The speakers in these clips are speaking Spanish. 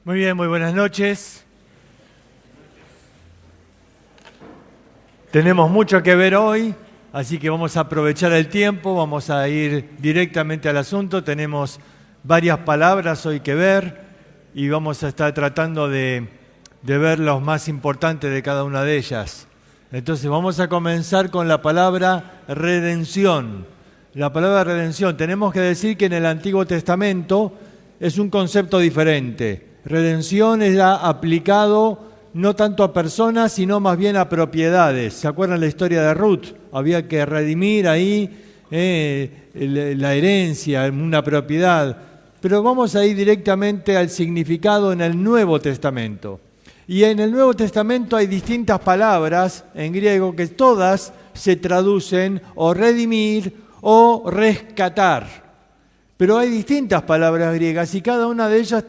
Muy bien, muy buenas noches. Tenemos mucho que ver hoy, así que vamos a aprovechar el tiempo, vamos a ir directamente al asunto. Tenemos varias palabras hoy que ver y vamos a estar tratando de ver los más importantes de cada una de ellas. Entonces vamos a comenzar con la palabra redención. La palabra redención, tenemos que decir que en el Antiguo Testamento es un concepto diferente. Redención era aplicado no tanto a personas, sino más bien a propiedades. ¿Se acuerdan la historia de Ruth? Había que redimir ahí la herencia, una propiedad. Pero vamos a ir directamente al significado en el Nuevo Testamento. Y en el Nuevo Testamento hay distintas palabras en griego que todas se traducen o redimir o rescatar. Pero hay distintas palabras griegas y cada una de ellas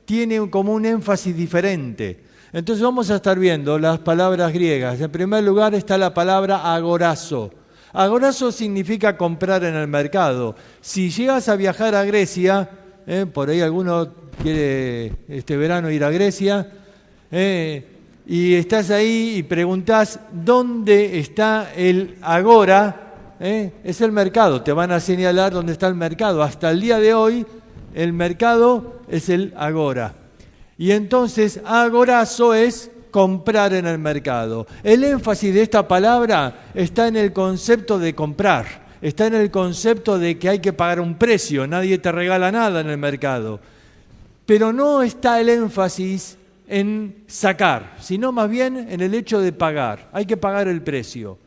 tiene como un énfasis diferente. Entonces vamos a estar viendo las palabras griegas. En primer lugar está la palabra agorazo. Agorazo significa comprar en el mercado. Si llegas a viajar a Grecia, por ahí alguno quiere este verano ir a Grecia, y estás ahí y preguntás dónde está el agora, es el mercado. Te van a señalar dónde está el mercado. Hasta el día de hoy el mercado es el agora. Y entonces agorazo es comprar en el mercado. El énfasis de esta palabra está en el concepto de comprar. Está en el concepto de que hay que pagar un precio. Nadie te regala nada en el mercado. Pero no está el énfasis en sacar, sino más bien en el hecho de pagar. Hay que pagar el precio.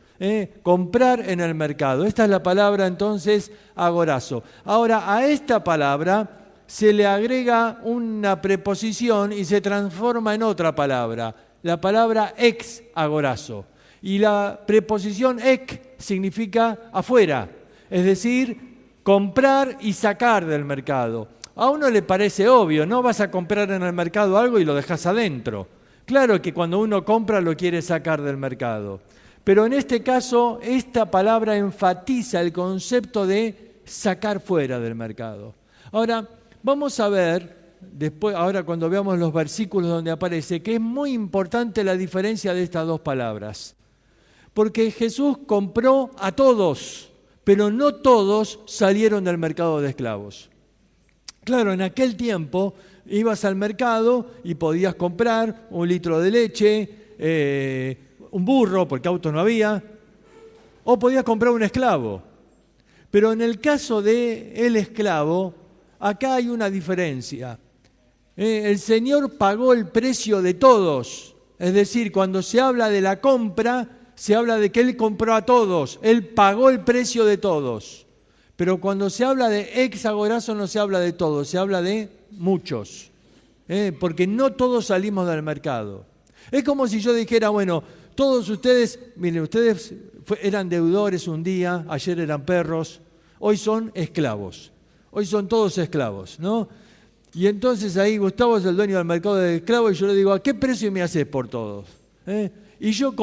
Comprar en el mercado. Esta es la palabra entonces agorazo. Ahora a esta palabra se le agrega una preposición y se transforma en otra palabra, la palabra ex agorazo. Y la preposición ek significa afuera, es decir, comprar y sacar del mercado. A uno le parece obvio, no vas a comprar en el mercado algo y lo dejas adentro. Claro que cuando uno compra lo quiere sacar del mercado. Pero en este caso, esta palabra enfatiza el concepto de sacar fuera del mercado. Ahora, vamos a ver, después, ahora cuando veamos los versículos donde aparece, que es muy importante la diferencia de estas dos palabras. Porque Jesús compró a todos, pero no todos salieron del mercado de esclavos. Claro, en aquel tiempo ibas al mercado y podías comprar un litro de leche, un burro, porque autos no había, o podías comprar un esclavo. Pero en el caso del esclavo, acá hay una diferencia. El Señor pagó el precio de todos. Es decir, cuando se habla de la compra, se habla de que Él compró a todos. Él pagó el precio de todos. Pero cuando se habla de ex agorazo no se habla de todos, se habla de muchos. Porque no todos salimos del mercado. Es como si yo dijera, bueno, todos ustedes, miren, ustedes eran deudores un día, ayer eran perros, hoy son esclavos. Hoy son todos esclavos, ¿no? Y entonces ahí Gustavo es el dueño del mercado de esclavos y yo le digo, ¿a qué precio me haces por todos? Y yo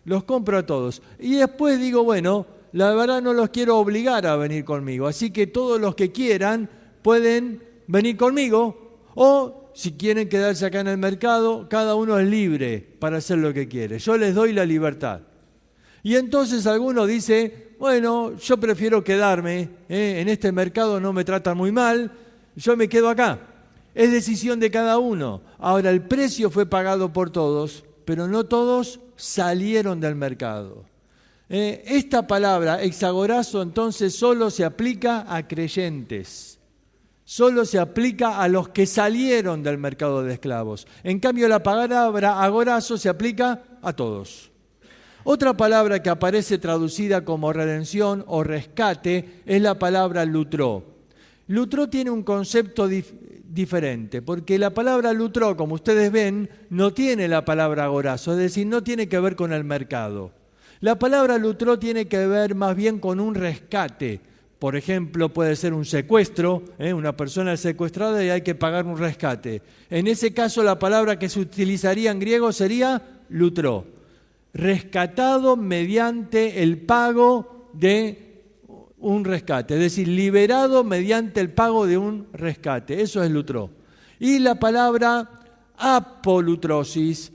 los compro a todos. Y después digo, bueno, la verdad no los quiero obligar a venir conmigo, así que todos los que quieran pueden venir conmigo o si quieren quedarse acá en el mercado, cada uno es libre para hacer lo que quiere. Yo les doy la libertad. Y entonces alguno dice, bueno, yo prefiero quedarme, en este mercado no me tratan muy mal, yo me quedo acá. Es decisión de cada uno. Ahora, el precio fue pagado por todos, pero no todos salieron del mercado. Esta palabra, exagorazo, entonces solo se aplica a creyentes. Solo se aplica a los que salieron del mercado de esclavos. En cambio, la palabra agorazo se aplica a todos. Otra palabra que aparece traducida como redención o rescate es la palabra lutró. Lutró tiene un concepto diferente, porque la palabra lutró, como ustedes ven, no tiene la palabra agorazo, es decir, no tiene que ver con el mercado. La palabra lutró tiene que ver más bien con un rescate. Por ejemplo, puede ser un secuestro, una persona es secuestrada y hay que pagar un rescate. En ese caso, la palabra que se utilizaría en griego sería lutró. Rescatado mediante el pago de un rescate, es decir, liberado mediante el pago de un rescate. Eso es lutró. Y la palabra apolutrosis,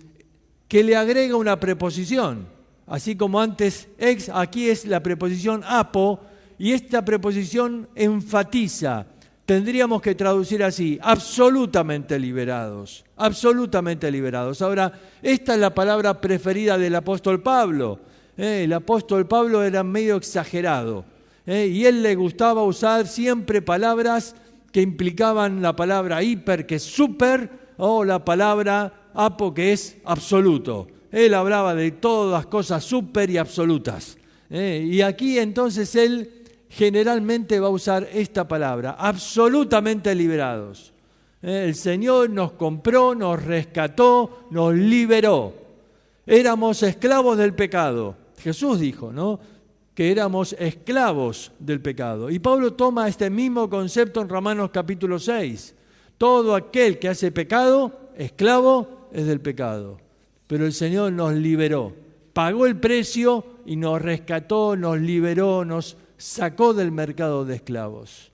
que le agrega una preposición. Así como antes ex, aquí es la preposición apo, y esta preposición enfatiza. Tendríamos que traducir así: absolutamente liberados, absolutamente liberados. Ahora, esta es la palabra preferida del apóstol Pablo. El apóstol Pablo era medio exagerado, y él le gustaba usar siempre palabras que implicaban la palabra hiper, que es súper, o la palabra apo, que es absoluto. Él hablaba de todas las cosas súper y absolutas. Y aquí entonces él generalmente va a usar esta palabra: absolutamente liberados. El Señor nos compró, nos rescató, nos liberó. Éramos esclavos del pecado. Jesús dijo, ¿no?, que éramos esclavos del pecado. Y Pablo toma este mismo concepto en Romanos capítulo 6. Todo aquel que hace pecado, esclavo es del pecado. Pero el Señor nos liberó, pagó el precio y nos rescató, nos liberó, nos sacó del mercado de esclavos.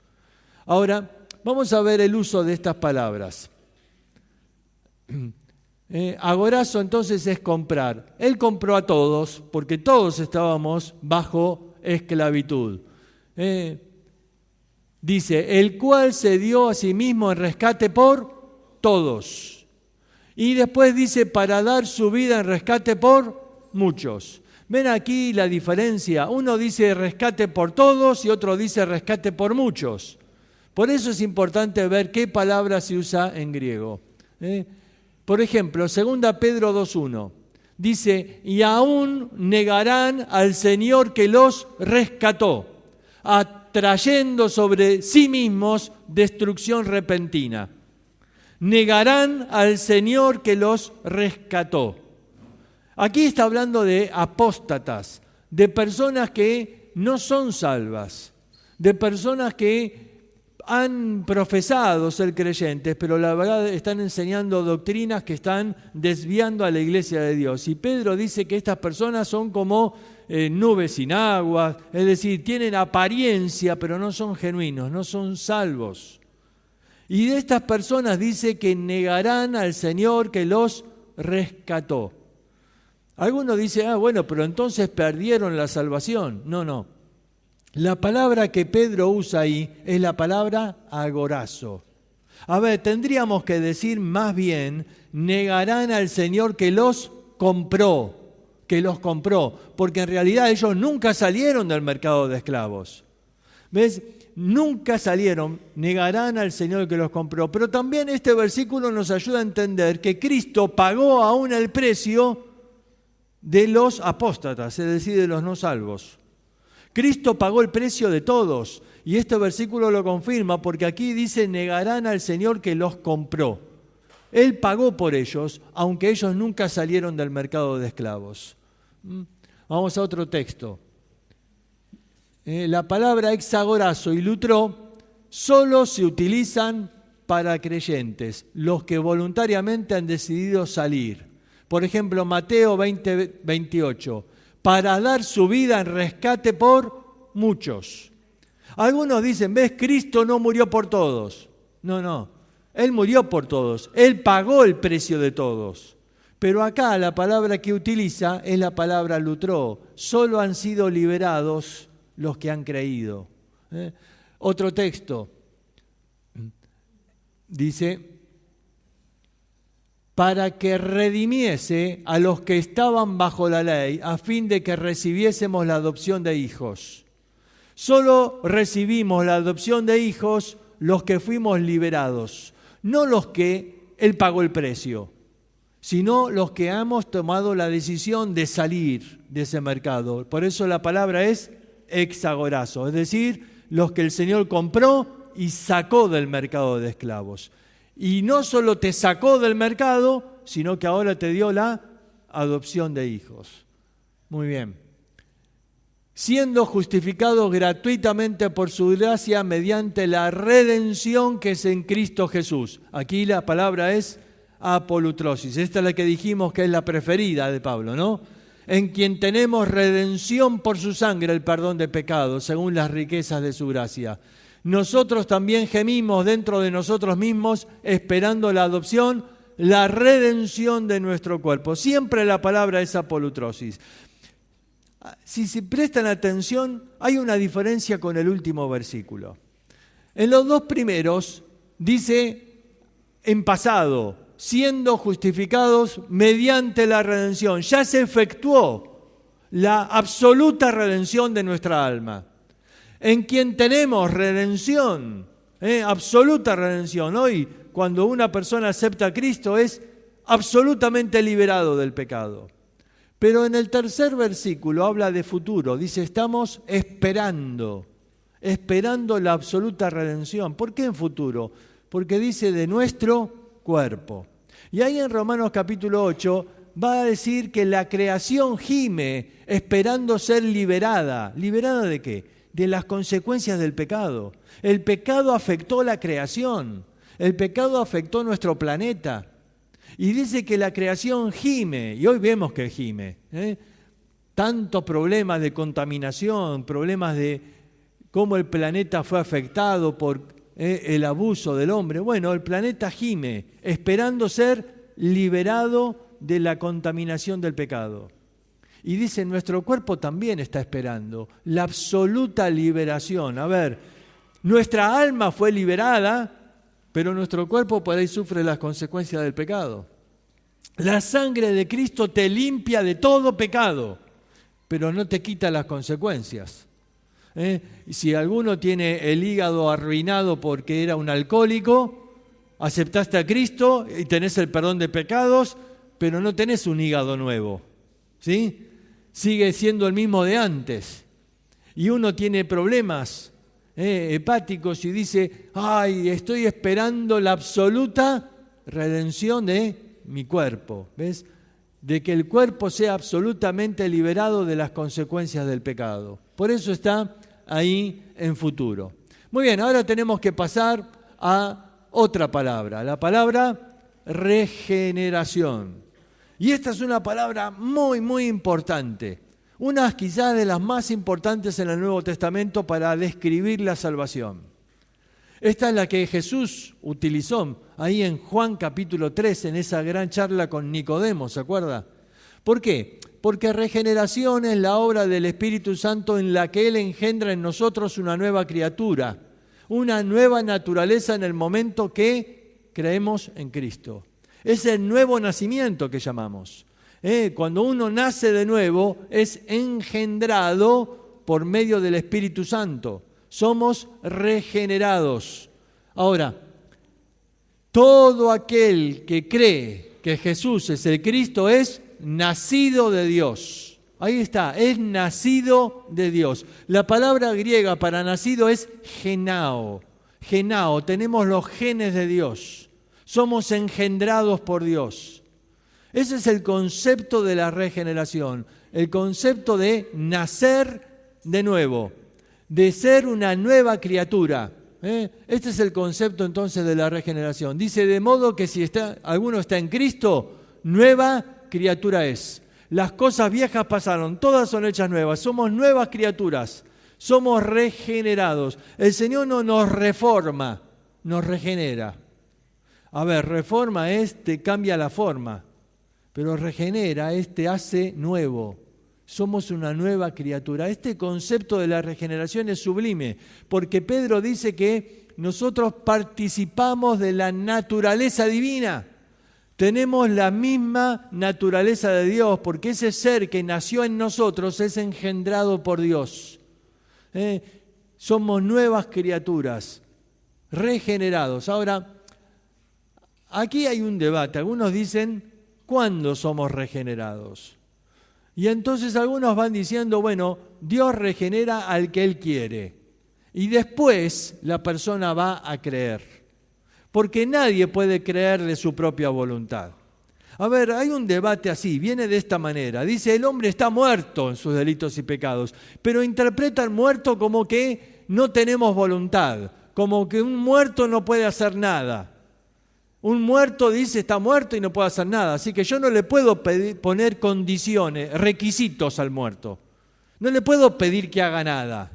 Ahora, vamos a ver el uso de estas palabras. Agorazo entonces es comprar. Él compró a todos porque todos estábamos bajo esclavitud. Dice, el cual se dio a sí mismo en rescate por todos. Y después dice, para dar su vida en rescate por muchos. Ven aquí la diferencia. Uno dice rescate por todos y otro dice rescate por muchos. Por eso es importante ver qué palabra se usa en griego. Por ejemplo, 2 Pedro 2:1 dice, y aún negarán al Señor que los rescató, atrayendo sobre sí mismos destrucción repentina. Negarán al Señor que los rescató. Aquí está hablando de apóstatas, de personas que no son salvas, de personas que han profesado ser creyentes, pero la verdad están enseñando doctrinas que están desviando a la iglesia de Dios. Y Pedro dice que estas personas son como nubes sin agua, es decir, tienen apariencia, pero no son genuinos, no son salvos. Y de estas personas dice que negarán al Señor que los rescató. Algunos dicen, bueno, pero entonces perdieron la salvación. No. La palabra que Pedro usa ahí es la palabra agorazo. A ver, tendríamos que decir más bien, negarán al Señor que los compró, porque en realidad ellos nunca salieron del mercado de esclavos. ¿Ves? Nunca salieron, negarán al Señor que los compró. Pero también este versículo nos ayuda a entender que Cristo pagó aún el precio de los apóstatas, es decir, de los no salvos. Cristo pagó el precio de todos, y este versículo lo confirma porque aquí dice, negarán al Señor que los compró. Él pagó por ellos, aunque ellos nunca salieron del mercado de esclavos. Vamos a otro texto. La palabra exagorazo y lutro solo se utilizan para creyentes, los que voluntariamente han decidido salir. Por ejemplo, Mateo 20:28. Para dar su vida en rescate por muchos. Algunos dicen, ¿ves? Cristo no murió por todos. No. Él murió por todos. Él pagó el precio de todos. Pero acá la palabra que utiliza es la palabra lutró. Solo han sido liberados los que han creído. Otro texto. Dice, para que redimiese a los que estaban bajo la ley, a fin de que recibiésemos la adopción de hijos. Solo recibimos la adopción de hijos los que fuimos liberados, no los que Él pagó el precio, sino los que hemos tomado la decisión de salir de ese mercado. Por eso la palabra es exagorazo, es decir, los que el Señor compró y sacó del mercado de esclavos. Y no solo te sacó del mercado, sino que ahora te dio la adopción de hijos. Muy bien. Siendo justificados gratuitamente por su gracia mediante la redención que es en Cristo Jesús. Aquí la palabra es apolutrosis. Esta es la que dijimos que es la preferida de Pablo, ¿no? En quien tenemos redención por su sangre, el perdón de pecados, según las riquezas de su gracia. nosotros también gemimos dentro de nosotros mismos esperando la adopción, la redención de nuestro cuerpo. Siempre la palabra es apolutrosis. Si se prestan atención, hay una diferencia con el último versículo. En los dos primeros dice en pasado, siendo justificados mediante la redención. Ya se efectuó la absoluta redención de nuestra alma. En quien tenemos redención, absoluta redención. Hoy, cuando una persona acepta a Cristo, es absolutamente liberado del pecado. Pero en el tercer versículo habla de futuro. Dice, estamos esperando la absoluta redención. ¿Por qué en futuro? Porque dice de nuestro cuerpo. Y ahí en Romanos capítulo 8 va a decir que la creación gime esperando ser liberada. ¿Liberada de qué? De las consecuencias del pecado. El pecado afectó la creación. El pecado afectó nuestro planeta. Y dice que la creación gime, y hoy vemos que gime. Tantos problemas de contaminación, problemas de cómo el planeta fue afectado por el abuso del hombre. Bueno, el planeta gime, esperando ser liberado de la contaminación del pecado. Y dice, nuestro cuerpo también está esperando la absoluta liberación. A ver, nuestra alma fue liberada, pero nuestro cuerpo por ahí sufre las consecuencias del pecado. La sangre de Cristo te limpia de todo pecado, pero no te quita las consecuencias. Si alguno tiene el hígado arruinado porque era un alcohólico, aceptaste a Cristo y tenés el perdón de pecados, pero no tenés un hígado nuevo, ¿sí? Sigue siendo el mismo de antes. Y uno tiene problemas hepáticos y dice, ay, estoy esperando la absoluta redención de mi cuerpo, ¿ves? De que el cuerpo sea absolutamente liberado de las consecuencias del pecado. Por eso está ahí en futuro. Muy bien, ahora tenemos que pasar a otra palabra, la palabra regeneración. Y esta es una palabra muy, muy importante. Una quizás de las más importantes en el Nuevo Testamento para describir la salvación. Esta es la que Jesús utilizó ahí en Juan capítulo 3, en esa gran charla con Nicodemo, ¿se acuerda? ¿Por qué? Porque regeneración es la obra del Espíritu Santo en la que Él engendra en nosotros una nueva criatura, una nueva naturaleza en el momento que creemos en Cristo. Es el nuevo nacimiento que llamamos. Cuando uno nace de nuevo, es engendrado por medio del Espíritu Santo. Somos regenerados. Ahora, todo aquel que cree que Jesús es el Cristo es nacido de Dios. Ahí está, es nacido de Dios. La palabra griega para nacido es genao. Genao, tenemos los genes de Dios. Somos engendrados por Dios. Ese es el concepto de la regeneración, el concepto de nacer de nuevo, de ser una nueva criatura. Este es el concepto entonces de la regeneración. Dice, de modo que si alguno está en Cristo, nueva criatura es. Las cosas viejas pasaron, todas son hechas nuevas, somos nuevas criaturas, somos regenerados. El Señor no nos reforma, nos regenera. A ver, reforma te cambia la forma, pero regenera te hace nuevo. Somos una nueva criatura. Este concepto de la regeneración es sublime, porque Pedro dice que nosotros participamos de la naturaleza divina. Tenemos la misma naturaleza de Dios, porque ese ser que nació en nosotros es engendrado por Dios. Somos nuevas criaturas, regenerados. Ahora, aquí hay un debate. Algunos dicen, ¿cuándo somos regenerados? Y entonces algunos van diciendo, bueno, Dios regenera al que Él quiere. Y después la persona va a creer. Porque nadie puede creer de su propia voluntad. A ver, hay un debate así, viene de esta manera. Dice, el hombre está muerto en sus delitos y pecados, pero interpretan muerto como que no tenemos voluntad, como que un muerto no puede hacer nada. Un muerto dice está muerto y no puede hacer nada, así que yo no le puedo poner condiciones, requisitos al muerto. No le puedo pedir que haga nada.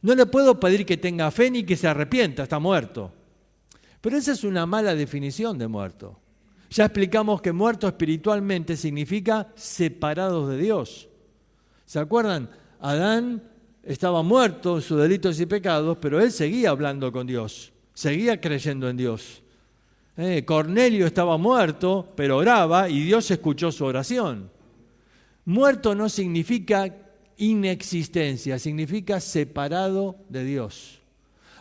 No le puedo pedir que tenga fe ni que se arrepienta, está muerto. Pero esa es una mala definición de muerto. Ya explicamos que muerto espiritualmente significa separados de Dios. ¿Se acuerdan? Adán estaba muerto en sus delitos y pecados, pero él seguía hablando con Dios, seguía creyendo en Dios. Cornelio estaba muerto, pero oraba y Dios escuchó su oración. Muerto no significa inexistencia, significa separado de Dios.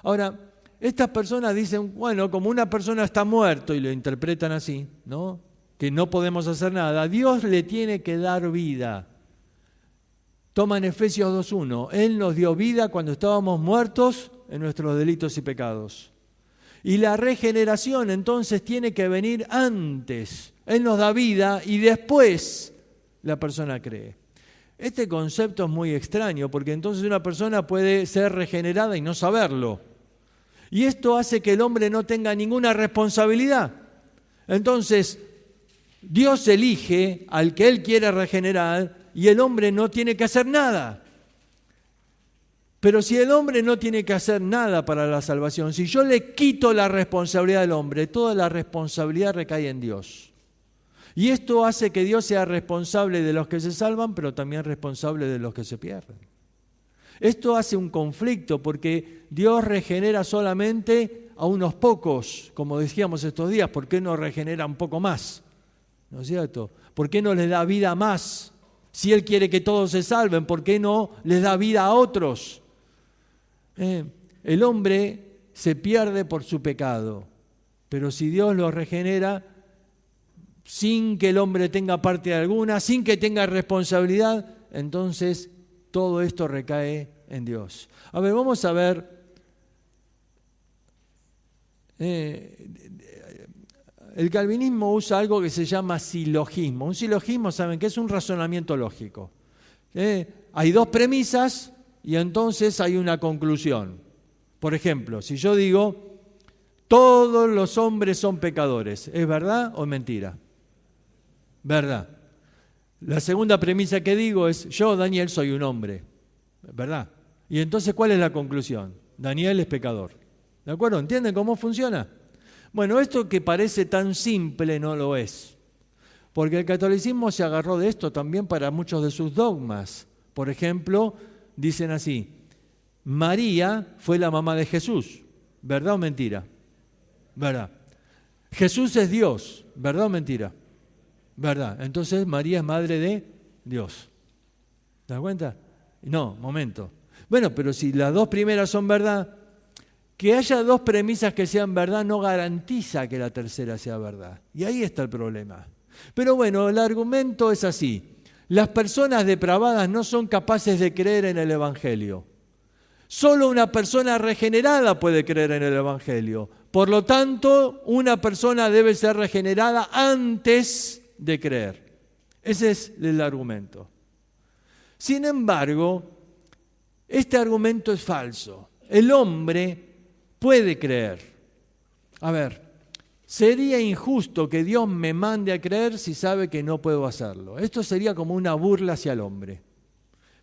Ahora, estas personas dicen, bueno, como una persona está muerto, y lo interpretan así, ¿no? Que no podemos hacer nada, Dios le tiene que dar vida. Toman Efesios 2:1, Él nos dio vida cuando estábamos muertos en nuestros delitos y pecados. Y la regeneración entonces tiene que venir antes. Él nos da vida y después la persona cree. Este concepto es muy extraño porque entonces una persona puede ser regenerada y no saberlo. Y esto hace que el hombre no tenga ninguna responsabilidad. Entonces, Dios elige al que Él quiere regenerar y el hombre no tiene que hacer nada. Pero si el hombre no tiene que hacer nada para la salvación, si yo le quito la responsabilidad del hombre, toda la responsabilidad recae en Dios. Y esto hace que Dios sea responsable de los que se salvan, pero también responsable de los que se pierden. Esto hace un conflicto porque Dios regenera solamente a unos pocos, como decíamos estos días. ¿Por qué no regenera un poco más? ¿No es cierto? ¿Por qué no les da vida más? Si Él quiere que todos se salven, ¿por qué no les da vida a otros? El hombre se pierde por su pecado, pero si Dios lo regenera sin que el hombre tenga parte alguna, sin que tenga responsabilidad, entonces todo esto recae en Dios. A ver, vamos a ver. El calvinismo usa algo que se llama silogismo. Un silogismo, ¿saben qué es? Un razonamiento lógico. Hay dos premisas y entonces hay una conclusión. Por ejemplo, si yo digo, todos los hombres son pecadores, ¿es verdad o mentira? Verdad. La segunda premisa que digo es, yo, Daniel, soy un hombre, ¿verdad? Y entonces, ¿cuál es la conclusión? Daniel es pecador. ¿De acuerdo? ¿Entienden cómo funciona? Bueno, esto que parece tan simple no lo es, porque el catolicismo se agarró de esto también para muchos de sus dogmas. Por ejemplo, dicen así, María fue la mamá de Jesús, ¿verdad o mentira? ¿Verdad? Jesús es Dios, ¿verdad o mentira? ¿Verdad? Entonces María es madre de Dios. ¿Te das cuenta? No, momento. Bueno, pero si las dos primeras son verdad, que haya dos premisas que sean verdad no garantiza que la tercera sea verdad. Y ahí está el problema. Pero bueno, el argumento es así. Las personas depravadas no son capaces de creer en el Evangelio. Solo una persona regenerada puede creer en el Evangelio. Por lo tanto, una persona debe ser regenerada antes de creer. Ese es el argumento. Sin embargo, este argumento es falso. El hombre puede creer. A ver, sería injusto que Dios me mande a creer si sabe que no puedo hacerlo. Esto sería como una burla hacia el hombre.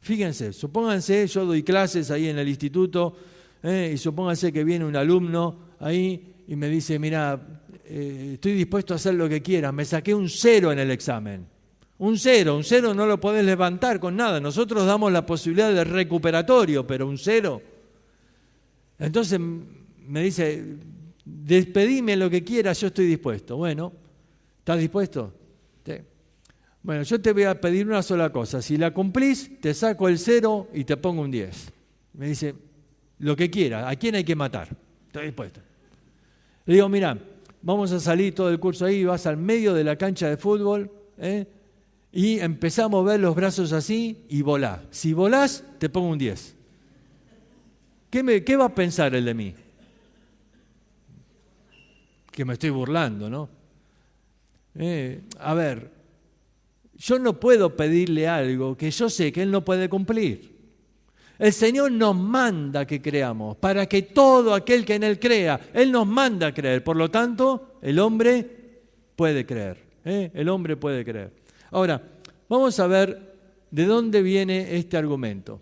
Fíjense, supónganse, yo doy clases ahí en el instituto, y supónganse que viene un alumno ahí y me dice, mira, estoy dispuesto a hacer lo que quieras, me saqué un 0 en el examen. Un cero no lo podés levantar con nada. Nosotros damos la posibilidad de recuperatorio, pero un 0. Entonces me dice, despedime lo que quieras, yo estoy dispuesto. Bueno, ¿estás dispuesto? Sí. Bueno, yo te voy a pedir una sola cosa. Si la cumplís, te saco el 0 y te pongo un 10. Me dice, lo que quieras, ¿a quién hay que matar? Estoy dispuesto. Le digo, mira, vamos a salir todo el curso ahí, vas al medio de la cancha de fútbol, y empezamos a mover los brazos así y volá. Si volás, te pongo un 10. ¿Qué va a pensar él de mí? Que me estoy burlando, ¿no? A ver, yo no puedo pedirle algo que yo sé que Él no puede cumplir. El Señor nos manda que creamos, para que todo aquel que en Él crea, Él nos manda a creer. Por lo tanto, el hombre puede creer. El hombre puede creer. Ahora, vamos a ver de dónde viene este argumento.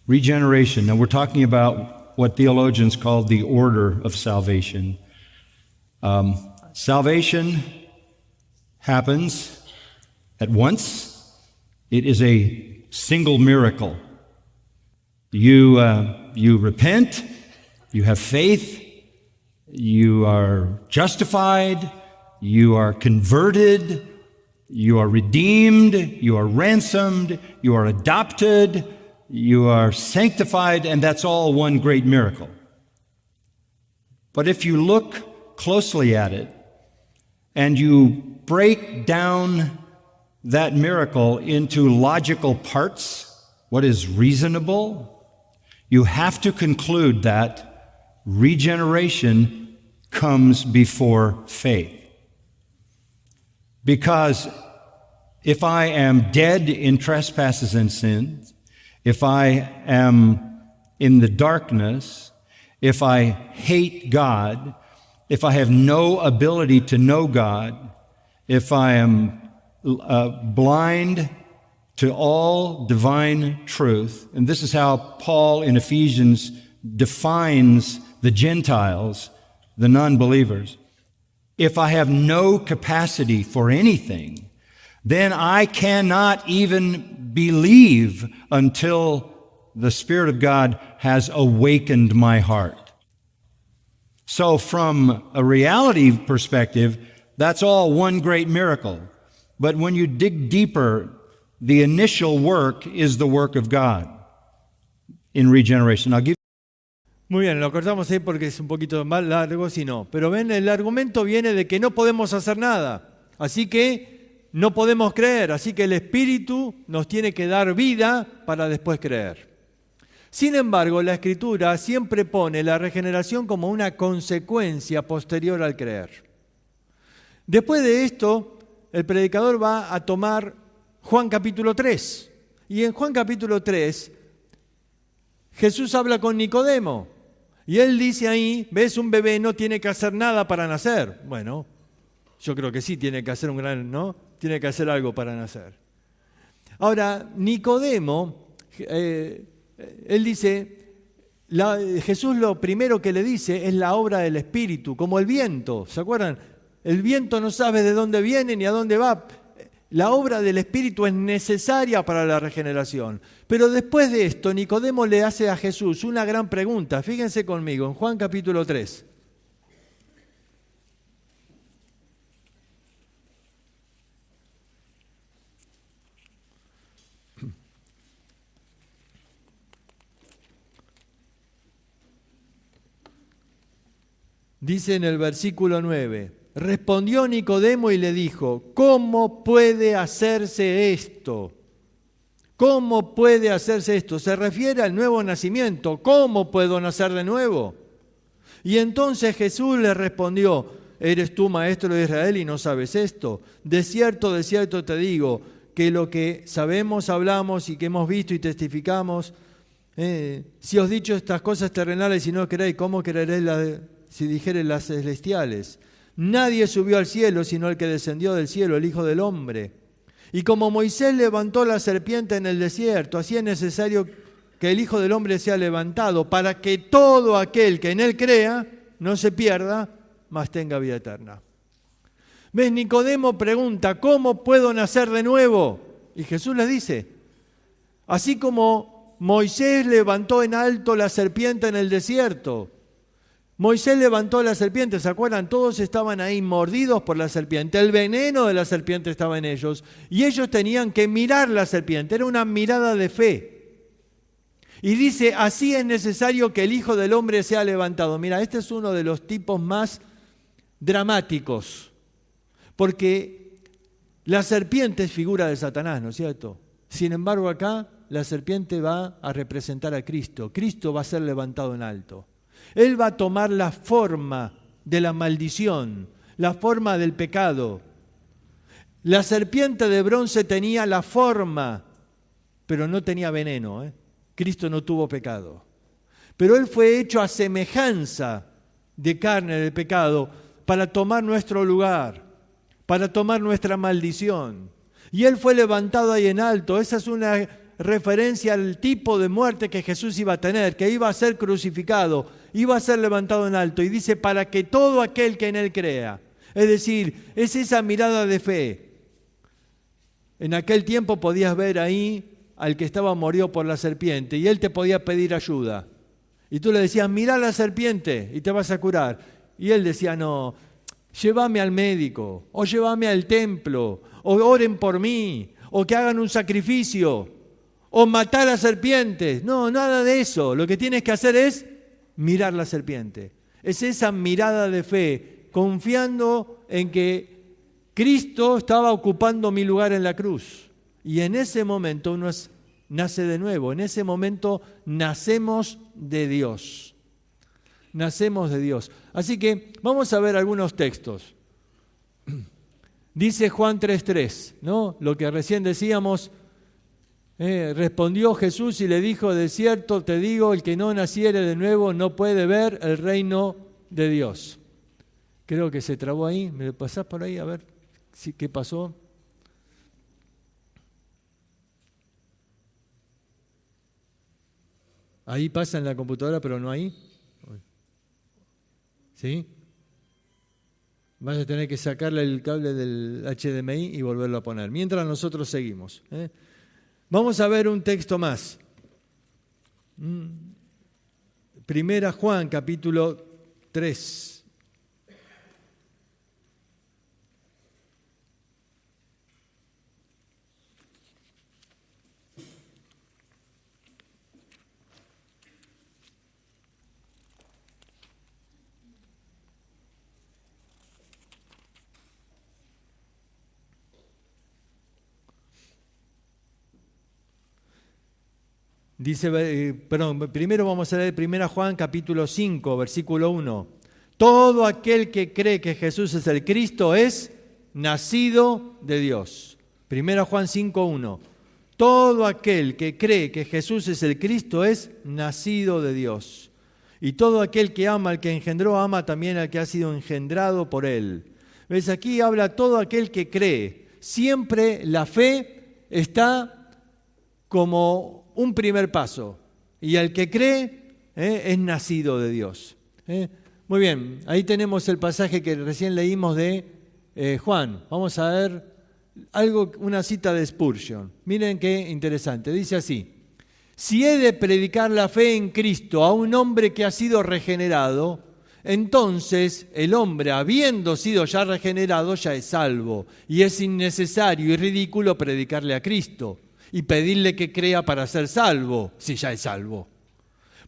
Regeneration. Now we're talking about what theologians call the order of salvation. Salvation happens at once. It is a single miracle. You repent, you have faith, you are justified, you are converted, you are redeemed, you are ransomed, you are adopted, you are sanctified, and that's all one great miracle. But if you look closely at it and you break down that miracle into logical parts, what is reasonable, you have to conclude that regeneration comes before faith. Because if I am dead in trespasses and sins, if I am in the darkness, if I hate God, if I have no ability to know God, if I am blind to all divine truth, and this is how Paul in Ephesians defines the Gentiles, the non-believers. If I have no capacity for anything, then I cannot even believe until the Spirit of God has awakened my heart. So from a reality perspective, that's all one great miracle. But when you dig deeper, the initial work is the work of God in regeneration. Muy bien, lo cortamos ahí porque es un poquito más largo, si no. Pero ven, el argumento viene de que no podemos hacer nada. Así que no podemos creer. Así que el Espíritu nos tiene que dar vida para después creer. Sin embargo, la Escritura siempre pone la regeneración como una consecuencia posterior al creer. Después de esto, el predicador va a tomar Juan capítulo 3. Y en Juan capítulo 3, Jesús habla con Nicodemo. Y él dice ahí, ves, un bebé no tiene que hacer nada para nacer. Bueno, yo creo que sí tiene que hacer tiene que hacer algo para nacer. Ahora, Nicodemo, él dice, Jesús lo primero que le dice es la obra del Espíritu, como el viento. ¿Se acuerdan? El viento no sabe de dónde viene ni a dónde va. La obra del Espíritu es necesaria para la regeneración. Pero después de esto, Nicodemo le hace a Jesús una gran pregunta. Fíjense conmigo, en Juan capítulo 3. Dice en el versículo 9, respondió Nicodemo y le dijo, ¿cómo puede hacerse esto? ¿Cómo puede hacerse esto? Se refiere al nuevo nacimiento. ¿Cómo puedo nacer de nuevo? Y entonces Jesús le respondió, ¿eres tú maestro de Israel y no sabes esto? De cierto te digo, que lo que sabemos, hablamos y que hemos visto y testificamos, si os he dicho estas cosas terrenales y no creéis, ¿cómo creeréis si dijere las celestiales? Nadie subió al cielo sino el que descendió del cielo, el Hijo del Hombre. Y como Moisés levantó la serpiente en el desierto, así es necesario que el Hijo del Hombre sea levantado para que todo aquel que en él crea no se pierda, mas tenga vida eterna. ¿Ves? Nicodemo pregunta, ¿cómo puedo nacer de nuevo? Y Jesús le dice, así como Moisés levantó en alto la serpiente en el desierto. Moisés levantó la serpiente, ¿se acuerdan? Todos estaban ahí mordidos por la serpiente, el veneno de la serpiente estaba en ellos y ellos tenían que mirar la serpiente, era una mirada de fe. Y dice, así es necesario que el Hijo del Hombre sea levantado. Mira, este es uno de los tipos más dramáticos, porque la serpiente es figura de Satanás, ¿no es cierto? Sin embargo, acá la serpiente va a representar a Cristo. Cristo va a ser levantado en alto. Él va a tomar la forma de la maldición, la forma del pecado. La serpiente de bronce tenía la forma, pero no tenía veneno. Cristo no tuvo pecado. Pero Él fue hecho a semejanza de carne del pecado para tomar nuestro lugar, para tomar nuestra maldición. Y Él fue levantado ahí en alto. Esa es una referencia al tipo de muerte que Jesús iba a tener, que iba a ser crucificado, iba a ser levantado en alto. Y dice, para que todo aquel que en Él crea. Es decir, es esa mirada de fe. En aquel tiempo podías ver ahí al que estaba morido por la serpiente y él te podía pedir ayuda. Y tú le decías, mirá la serpiente y te vas a curar. Y él decía, no, llévame al médico, o llévame al templo, o oren por mí, o que hagan un sacrificio, o matar a serpientes. No, nada de eso. Lo que tienes que hacer es mirar la serpiente. Es esa mirada de fe, confiando en que Cristo estaba ocupando mi lugar en la cruz. Y en ese momento uno nace de nuevo. En ese momento nacemos de Dios. Nacemos de Dios. Así que vamos a ver algunos textos. Dice Juan 3:3, ¿no? Lo que recién decíamos, respondió Jesús y le dijo, de cierto te digo, el que no naciere de nuevo no puede ver el reino de Dios. Creo que se trabó ahí. ¿Me lo pasás por ahí a ver qué pasó? Ahí pasa en la computadora, pero no ahí. ¿Sí? Vas a tener que sacarle el cable del HDMI y volverlo a poner. Mientras nosotros seguimos. Vamos a ver un texto más. Primera Juan, capítulo 3. Dice, primero vamos a leer 1 Juan capítulo 5, versículo 1. Todo aquel que cree que Jesús es el Cristo es nacido de Dios. 1 Juan 5, 1. Todo aquel que cree que Jesús es el Cristo es nacido de Dios. Y todo aquel que ama al que engendró, ama también al que ha sido engendrado por él. ¿Ves? Aquí habla todo aquel que cree. Siempre la fe está como un primer paso. Y el que cree es nacido de Dios. Muy bien, ahí tenemos el pasaje que recién leímos de Juan. Vamos a ver una cita de Spurgeon. Miren qué interesante. Dice así: si he de predicar la fe en Cristo a un hombre que ha sido regenerado, entonces el hombre, habiendo sido ya regenerado, ya es salvo. Y es innecesario y ridículo predicarle a Cristo y pedirle que crea para ser salvo, si ya es salvo,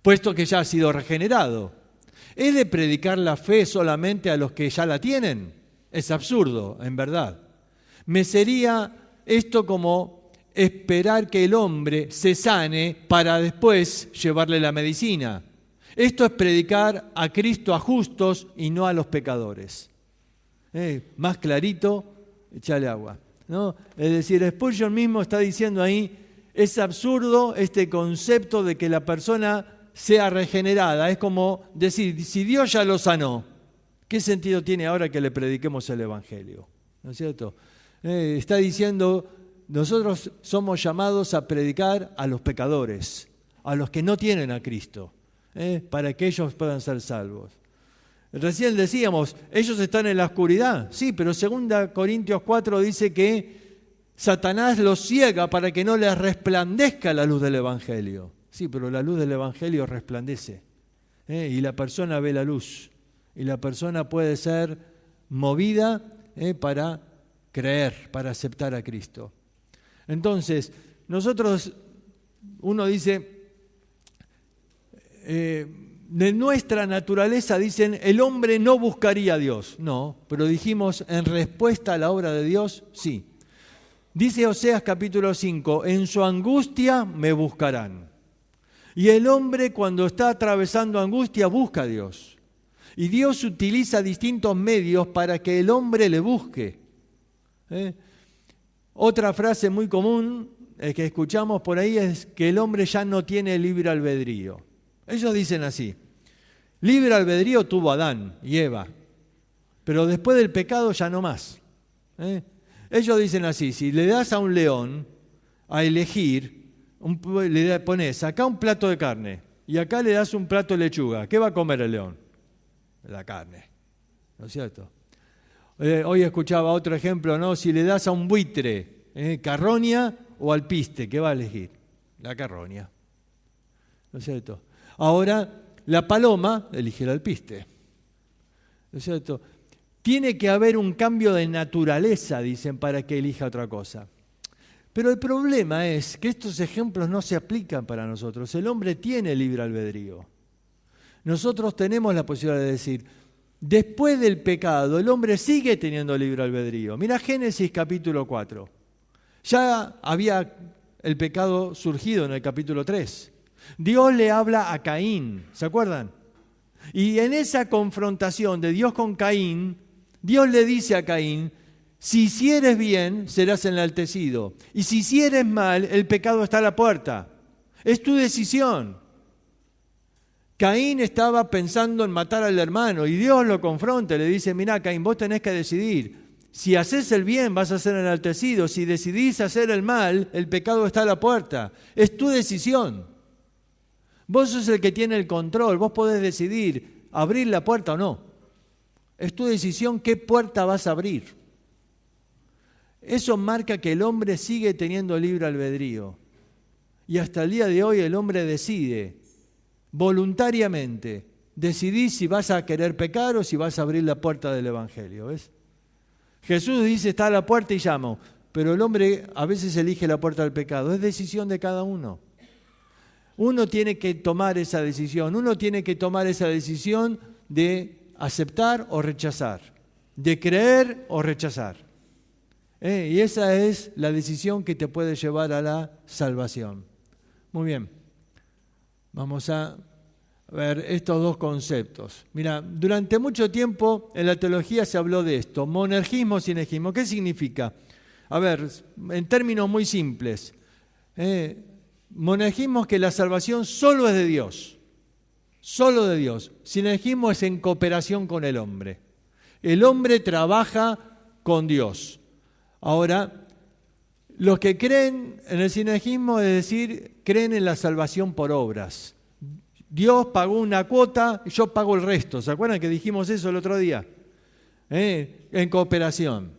puesto que ya ha sido regenerado. ¿He de predicar la fe solamente a los que ya la tienen? Es absurdo, en verdad. Me sería esto como esperar que el hombre se sane para después llevarle la medicina. Esto es predicar a Cristo a justos y no a los pecadores. Más clarito, échale agua, ¿no? Es decir, Spurgeon mismo está diciendo ahí, es absurdo este concepto de que la persona sea regenerada. Es como decir, si Dios ya lo sanó, ¿qué sentido tiene ahora que le prediquemos el Evangelio? ¿No es cierto? Está diciendo, nosotros somos llamados a predicar a los pecadores, a los que no tienen a Cristo, para que ellos puedan ser salvos. Recién decíamos, ellos están en la oscuridad. Sí, pero 2 Corintios 4 dice que Satanás los ciega para que no les resplandezca la luz del Evangelio. Sí, pero la luz del Evangelio resplandece. Y la persona ve la luz. Y la persona puede ser movida para creer, para aceptar a Cristo. Entonces, uno dice, de nuestra naturaleza, dicen, el hombre no buscaría a Dios. No, pero dijimos, en respuesta a la obra de Dios, sí. Dice Oseas capítulo 5, en su angustia me buscarán. Y el hombre cuando está atravesando angustia busca a Dios. Y Dios utiliza distintos medios para que el hombre le busque. Otra frase muy común que escuchamos por ahí es que el hombre ya no tiene libre albedrío. Ellos dicen así, libre albedrío tuvo Adán y Eva, pero después del pecado ya no más. Ellos dicen así, si le das a un león a elegir, Le pones acá un plato de carne y acá le das un plato de lechuga. ¿Qué va a comer el león? La carne, ¿no es cierto? Hoy escuchaba otro ejemplo, ¿no? Si le das a un buitre carroña o alpiste, ¿qué va a elegir? La carroña, ¿no es cierto? Ahora, la paloma elige el alpiste, ¿no es cierto? Tiene que haber un cambio de naturaleza, dicen, para que elija otra cosa. Pero el problema es que estos ejemplos no se aplican para nosotros. El hombre tiene libre albedrío. Nosotros tenemos la posibilidad de decir, después del pecado, el hombre sigue teniendo libre albedrío. Mira Génesis capítulo 4. Ya había el pecado surgido en el capítulo 3. Dios le habla a Caín, ¿se acuerdan? Y en esa confrontación de Dios con Caín, Dios le dice a Caín, si hicieres bien, serás enaltecido. Y si hicieres mal, el pecado está a la puerta. Es tu decisión. Caín estaba pensando en matar al hermano y Dios lo confronta, le dice, mirá Caín, vos tenés que decidir. Si haces el bien, vas a ser enaltecido. Si decidís hacer el mal, el pecado está a la puerta. Es tu decisión. Vos sos el que tiene el control. Vos podés decidir abrir la puerta o no. Es tu decisión qué puerta vas a abrir. Eso marca que el hombre sigue teniendo libre albedrío. Y hasta el día de hoy el hombre decide voluntariamente. Decidís si vas a querer pecar o si vas a abrir la puerta del Evangelio. ¿Ves? Jesús dice, está a la puerta y llamo. Pero el hombre a veces elige la puerta del pecado. Es decisión de cada uno. Uno tiene que tomar esa decisión. Uno tiene que tomar esa decisión de aceptar o rechazar. De creer o rechazar. Y esa es la decisión que te puede llevar a la salvación. Muy bien. Vamos a ver estos dos conceptos. Mira, durante mucho tiempo en la teología se habló de esto. Monergismo, sinergismo. ¿Qué significa? A ver, en términos muy simples. Monergismo es que la salvación solo es de Dios. Solo de Dios. Sinergismo es en cooperación con el hombre. El hombre trabaja con Dios. Ahora, los que creen en el sinergismo, es decir, creen en la salvación por obras. Dios pagó una cuota y yo pago el resto. ¿Se acuerdan que dijimos eso el otro día? En cooperación.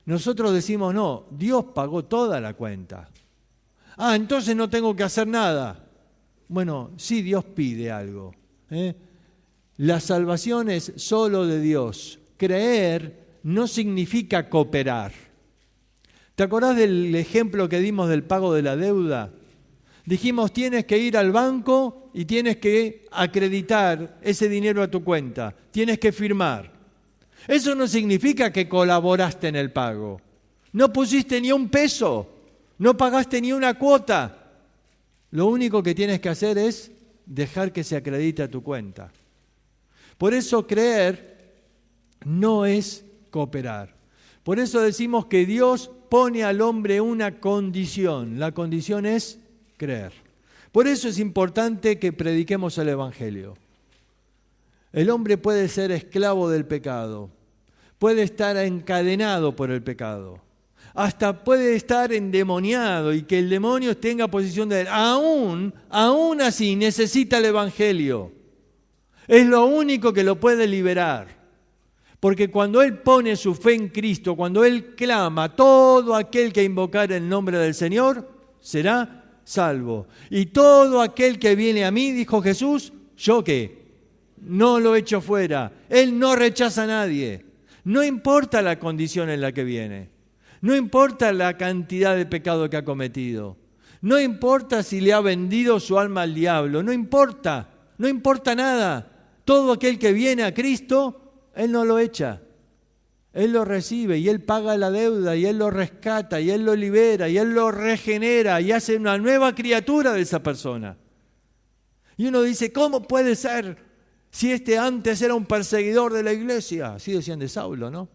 Nosotros decimos, no, Dios pagó toda la cuenta. Entonces no tengo que hacer nada. Bueno, sí, Dios pide algo. La salvación es solo de Dios. Creer no significa cooperar. ¿Te acordás del ejemplo que dimos del pago de la deuda? Dijimos, tienes que ir al banco y tienes que acreditar ese dinero a tu cuenta. Tienes que firmar. Eso no significa que colaboraste en el pago. No pusiste ni un peso. No pagaste ni una cuota. Lo único que tienes que hacer es dejar que se acredite a tu cuenta. Por eso creer no es cooperar. Por eso decimos que Dios pone al hombre una condición. La condición es creer. Por eso es importante que prediquemos el Evangelio. El hombre puede ser esclavo del pecado, puede estar encadenado por el pecado, hasta puede estar endemoniado y que el demonio tenga posesión de él. Aún así necesita el Evangelio. Es lo único que lo puede liberar. Porque cuando él pone su fe en Cristo, cuando él clama, todo aquel que invocar el nombre del Señor será salvo. Y todo aquel que viene a mí, dijo Jesús, ¿yo qué? No lo echo fuera. Él no rechaza a nadie. No importa la condición en la que viene. No importa la cantidad de pecado que ha cometido. No importa si le ha vendido su alma al diablo. No importa nada. Todo aquel que viene a Cristo, Él no lo echa. Él lo recibe y Él paga la deuda y Él lo rescata y Él lo libera y Él lo regenera y hace una nueva criatura de esa persona. Y uno dice, ¿cómo puede ser si este antes era un perseguidor de la iglesia? Así decían de Saulo, ¿no?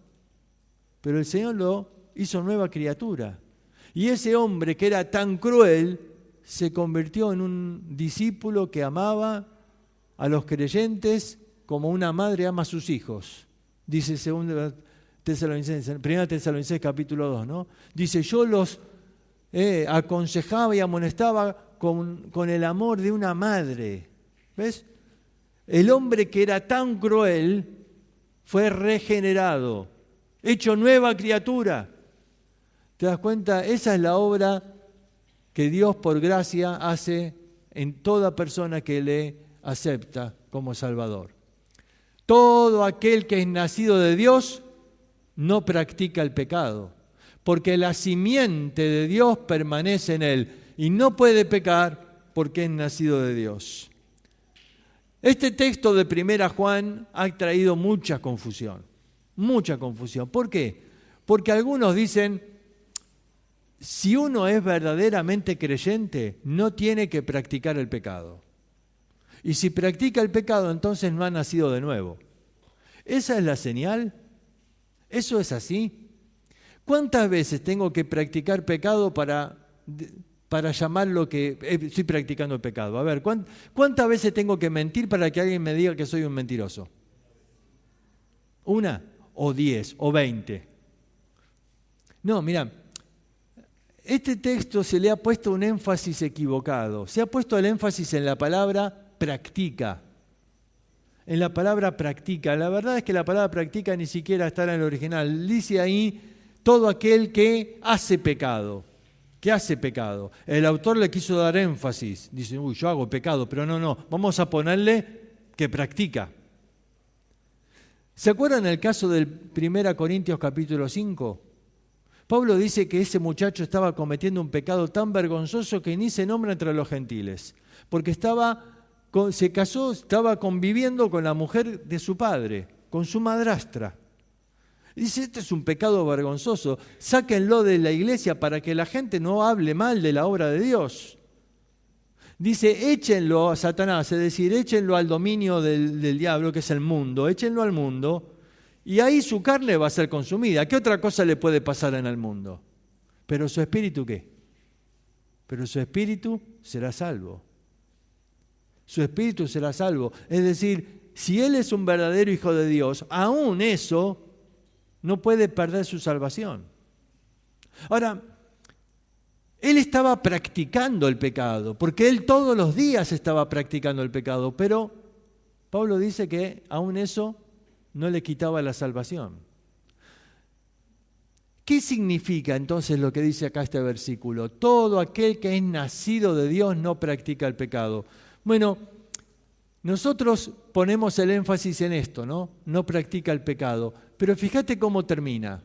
Pero el Señor lo hizo nueva criatura. Y ese hombre que era tan cruel se convirtió en un discípulo que amaba a los creyentes como una madre ama a sus hijos. Dice 1 Tesalonicenses capítulo 2, ¿no? Dice, yo los aconsejaba y amonestaba con el amor de una madre. ¿Ves? El hombre que era tan cruel fue regenerado, hecho nueva criatura. ¿Te das cuenta? Esa es la obra que Dios por gracia hace en toda persona que le acepta como Salvador. Todo aquel que es nacido de Dios no practica el pecado, porque la simiente de Dios permanece en él y no puede pecar porque es nacido de Dios. Este texto de 1 Juan ha traído mucha confusión. ¿Por qué? Porque algunos dicen, si uno es verdaderamente creyente, no tiene que practicar el pecado. Y si practica el pecado, entonces no ha nacido de nuevo. ¿Esa es la señal? ¿Eso es así? ¿Cuántas veces tengo que practicar pecado para llamar lo que estoy practicando el pecado? A ver, ¿cuántas veces tengo que mentir para que alguien me diga que soy un mentiroso? ¿1? ¿O 10? ¿O 20? No, mira, este texto se le ha puesto un énfasis equivocado. Se ha puesto el énfasis en la palabra practica. En la palabra practica. La verdad es que la palabra practica ni siquiera está en el original. Dice ahí todo aquel que hace pecado. ¿Qué hace pecado? El autor le quiso dar énfasis. Dice, yo hago pecado, pero no, vamos a ponerle que practica. ¿Se acuerdan el caso del 1 Corintios capítulo 5? Pablo dice que ese muchacho estaba cometiendo un pecado tan vergonzoso que ni se nombra entre los gentiles, porque se casó, estaba conviviendo con la mujer de su padre, con su madrastra. Dice, este es un pecado vergonzoso, sáquenlo de la iglesia para que la gente no hable mal de la obra de Dios. Dice, échenlo a Satanás, es decir, échenlo al dominio del diablo, que es el mundo, échenlo al mundo, y ahí su carne va a ser consumida. ¿Qué otra cosa le puede pasar en el mundo? ¿Pero su espíritu qué? Pero su espíritu será salvo. Su espíritu será salvo. Es decir, si él es un verdadero hijo de Dios, aún eso no puede perder su salvación. Ahora, él estaba practicando el pecado, porque él todos los días estaba practicando el pecado, pero Pablo dice que aún eso no le quitaba la salvación. ¿Qué significa entonces lo que dice acá este versículo? Todo aquel que es nacido de Dios no practica el pecado. Bueno, nosotros ponemos el énfasis en esto, ¿no? No practica el pecado. Pero fíjate cómo termina.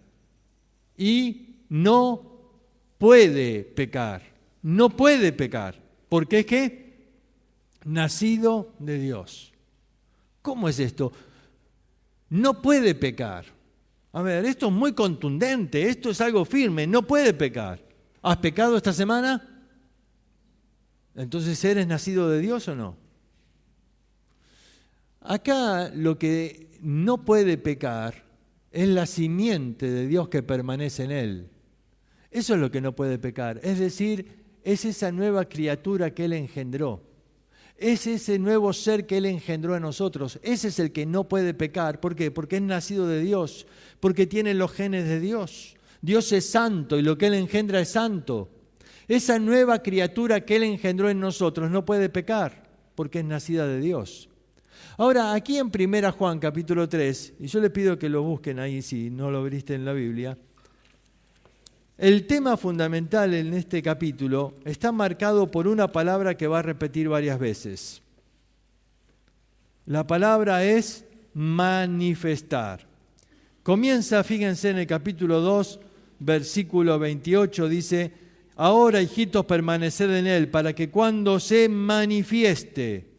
Y no puede pecar. No puede pecar. ¿Por qué es qué? Nacido de Dios. ¿Cómo es esto? No puede pecar. A ver, esto es muy contundente, esto es algo firme, no puede pecar. ¿Has pecado esta semana? Entonces, ¿eres nacido de Dios o no? Acá lo que no puede pecar es la simiente de Dios que permanece en él. Eso es lo que no puede pecar. Es decir, es esa nueva criatura que él engendró. Es ese nuevo ser que él engendró en nosotros. Ese es el que no puede pecar. ¿Por qué? Porque es nacido de Dios. Porque tiene los genes de Dios. Dios es santo y lo que él engendra es santo. Esa nueva criatura que él engendró en nosotros no puede pecar porque es nacida de Dios. Ahora, aquí en 1 Juan capítulo 3, y yo le pido que lo busquen ahí si no lo abriste en la Biblia, el tema fundamental en este capítulo está marcado por una palabra que va a repetir varias veces. La palabra es manifestar. Comienza, fíjense, en el capítulo 2, versículo 28, dice: ahora, hijitos, permaneced en él, para que cuando se manifieste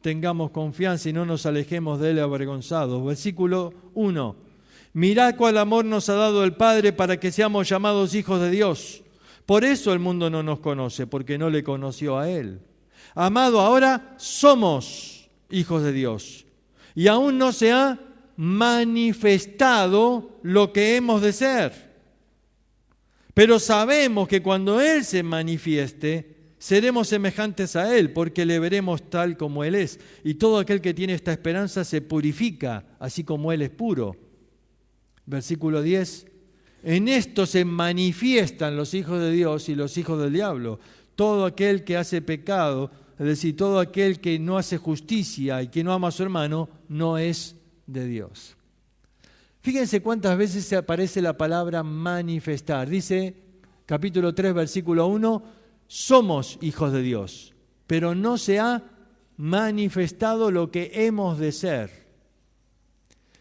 tengamos confianza y no nos alejemos de él avergonzados. Versículo 1. Mirad cuál amor nos ha dado el Padre para que seamos llamados hijos de Dios. Por eso el mundo no nos conoce, porque no le conoció a él. Amado, ahora somos hijos de Dios. Y aún no se ha manifestado lo que hemos de ser. Pero sabemos que cuando Él se manifieste, seremos semejantes a Él, porque le veremos tal como Él es. Y todo aquel que tiene esta esperanza se purifica, así como Él es puro. Versículo 10. En esto se manifiestan los hijos de Dios y los hijos del diablo. Todo aquel que hace pecado, es decir, todo aquel que no hace justicia y que no ama a su hermano, no es de Dios. Fíjense cuántas veces se aparece la palabra manifestar. Dice, capítulo 3, versículo 1, somos hijos de Dios, pero no se ha manifestado lo que hemos de ser.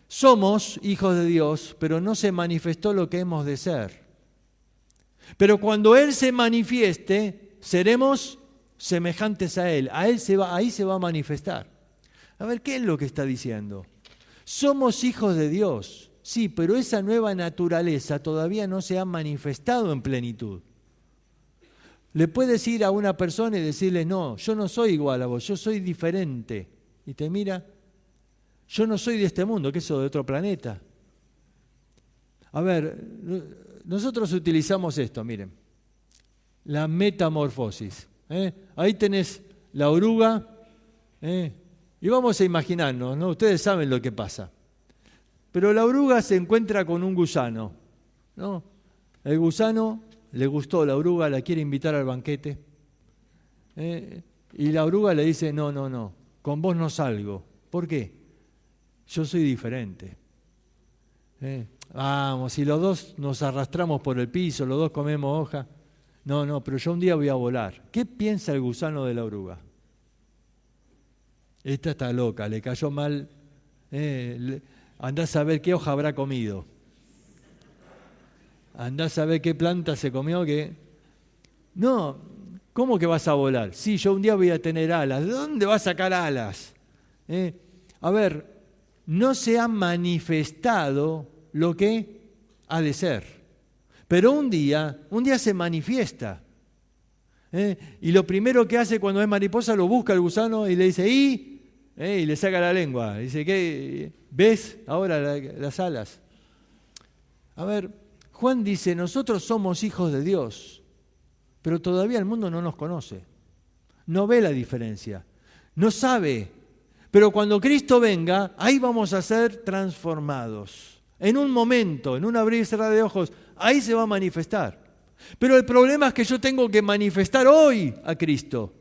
Somos hijos de Dios, pero no se manifestó lo que hemos de ser. Pero cuando Él se manifieste, seremos semejantes a Él. Ahí se va a manifestar. A ver, ¿qué es lo que está diciendo? Somos hijos de Dios, sí, pero esa nueva naturaleza todavía no se ha manifestado en plenitud. Le puedes ir a una persona y decirle, no, yo no soy igual a vos, yo soy diferente. Y te mira, yo no soy de este mundo, que soy de otro planeta. A ver, nosotros utilizamos esto, miren, la metamorfosis. Ahí tenés la oruga, y vamos a imaginarnos, ¿no? Ustedes saben lo que pasa. Pero la oruga se encuentra con un gusano, ¿no? El gusano le gustó la oruga, la quiere invitar al banquete. Y la oruga le dice, no, con vos no salgo. ¿Por qué? Yo soy diferente. Vamos, si los dos nos arrastramos por el piso, los dos comemos hoja. No, pero yo un día voy a volar. ¿Qué piensa el gusano de la oruga? Esta está loca, le cayó mal. Andá a saber qué hoja habrá comido. Andá a saber qué planta se comió que... No, ¿cómo que vas a volar? Sí, yo un día voy a tener alas. ¿De dónde vas a sacar alas? A ver, no se ha manifestado lo que ha de ser. Pero un día se manifiesta. Y lo primero que hace cuando es mariposa, lo busca el gusano y le dice, y le saca la lengua. Dice, ¿qué? ¿Ves ahora las alas? A ver, Juan dice, nosotros somos hijos de Dios, pero todavía el mundo no nos conoce. No ve la diferencia, no sabe. Pero cuando Cristo venga, ahí vamos a ser transformados. En un momento, en un abrir y cerrar de ojos, ahí se va a manifestar. Pero el problema es que yo tengo que manifestar hoy a Cristo.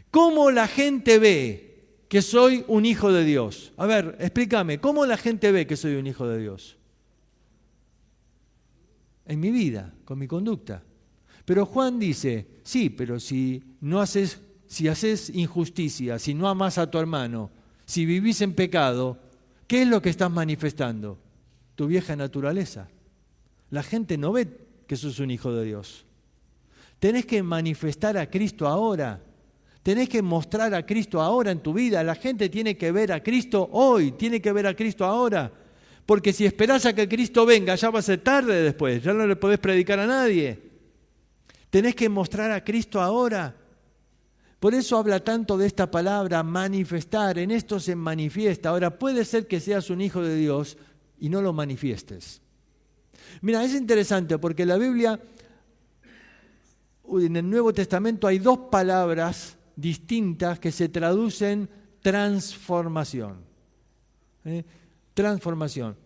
¿Cómo la gente ve que soy un hijo de Dios? A ver, explícame, ¿cómo la gente ve que soy un hijo de Dios? En mi vida, con mi conducta. Pero Juan dice, sí, pero si haces injusticia, si no amas a tu hermano, si vivís en pecado, ¿qué es lo que estás manifestando? Tu vieja naturaleza. La gente no ve que sos un hijo de Dios. Tenés que manifestar a Cristo ahora. Tenés que mostrar a Cristo ahora en tu vida. La gente tiene que ver a Cristo hoy, tiene que ver a Cristo ahora. Porque si esperás a que Cristo venga, ya va a ser tarde después, ya no le podés predicar a nadie. Tenés que mostrar a Cristo ahora. Por eso habla tanto de esta palabra, manifestar. En esto se manifiesta. Ahora, puede ser que seas un hijo de Dios y no lo manifiestes. Mira, es interesante porque en la Biblia, en el Nuevo Testamento, hay dos palabras distintas que se traducen transformación. Transformación.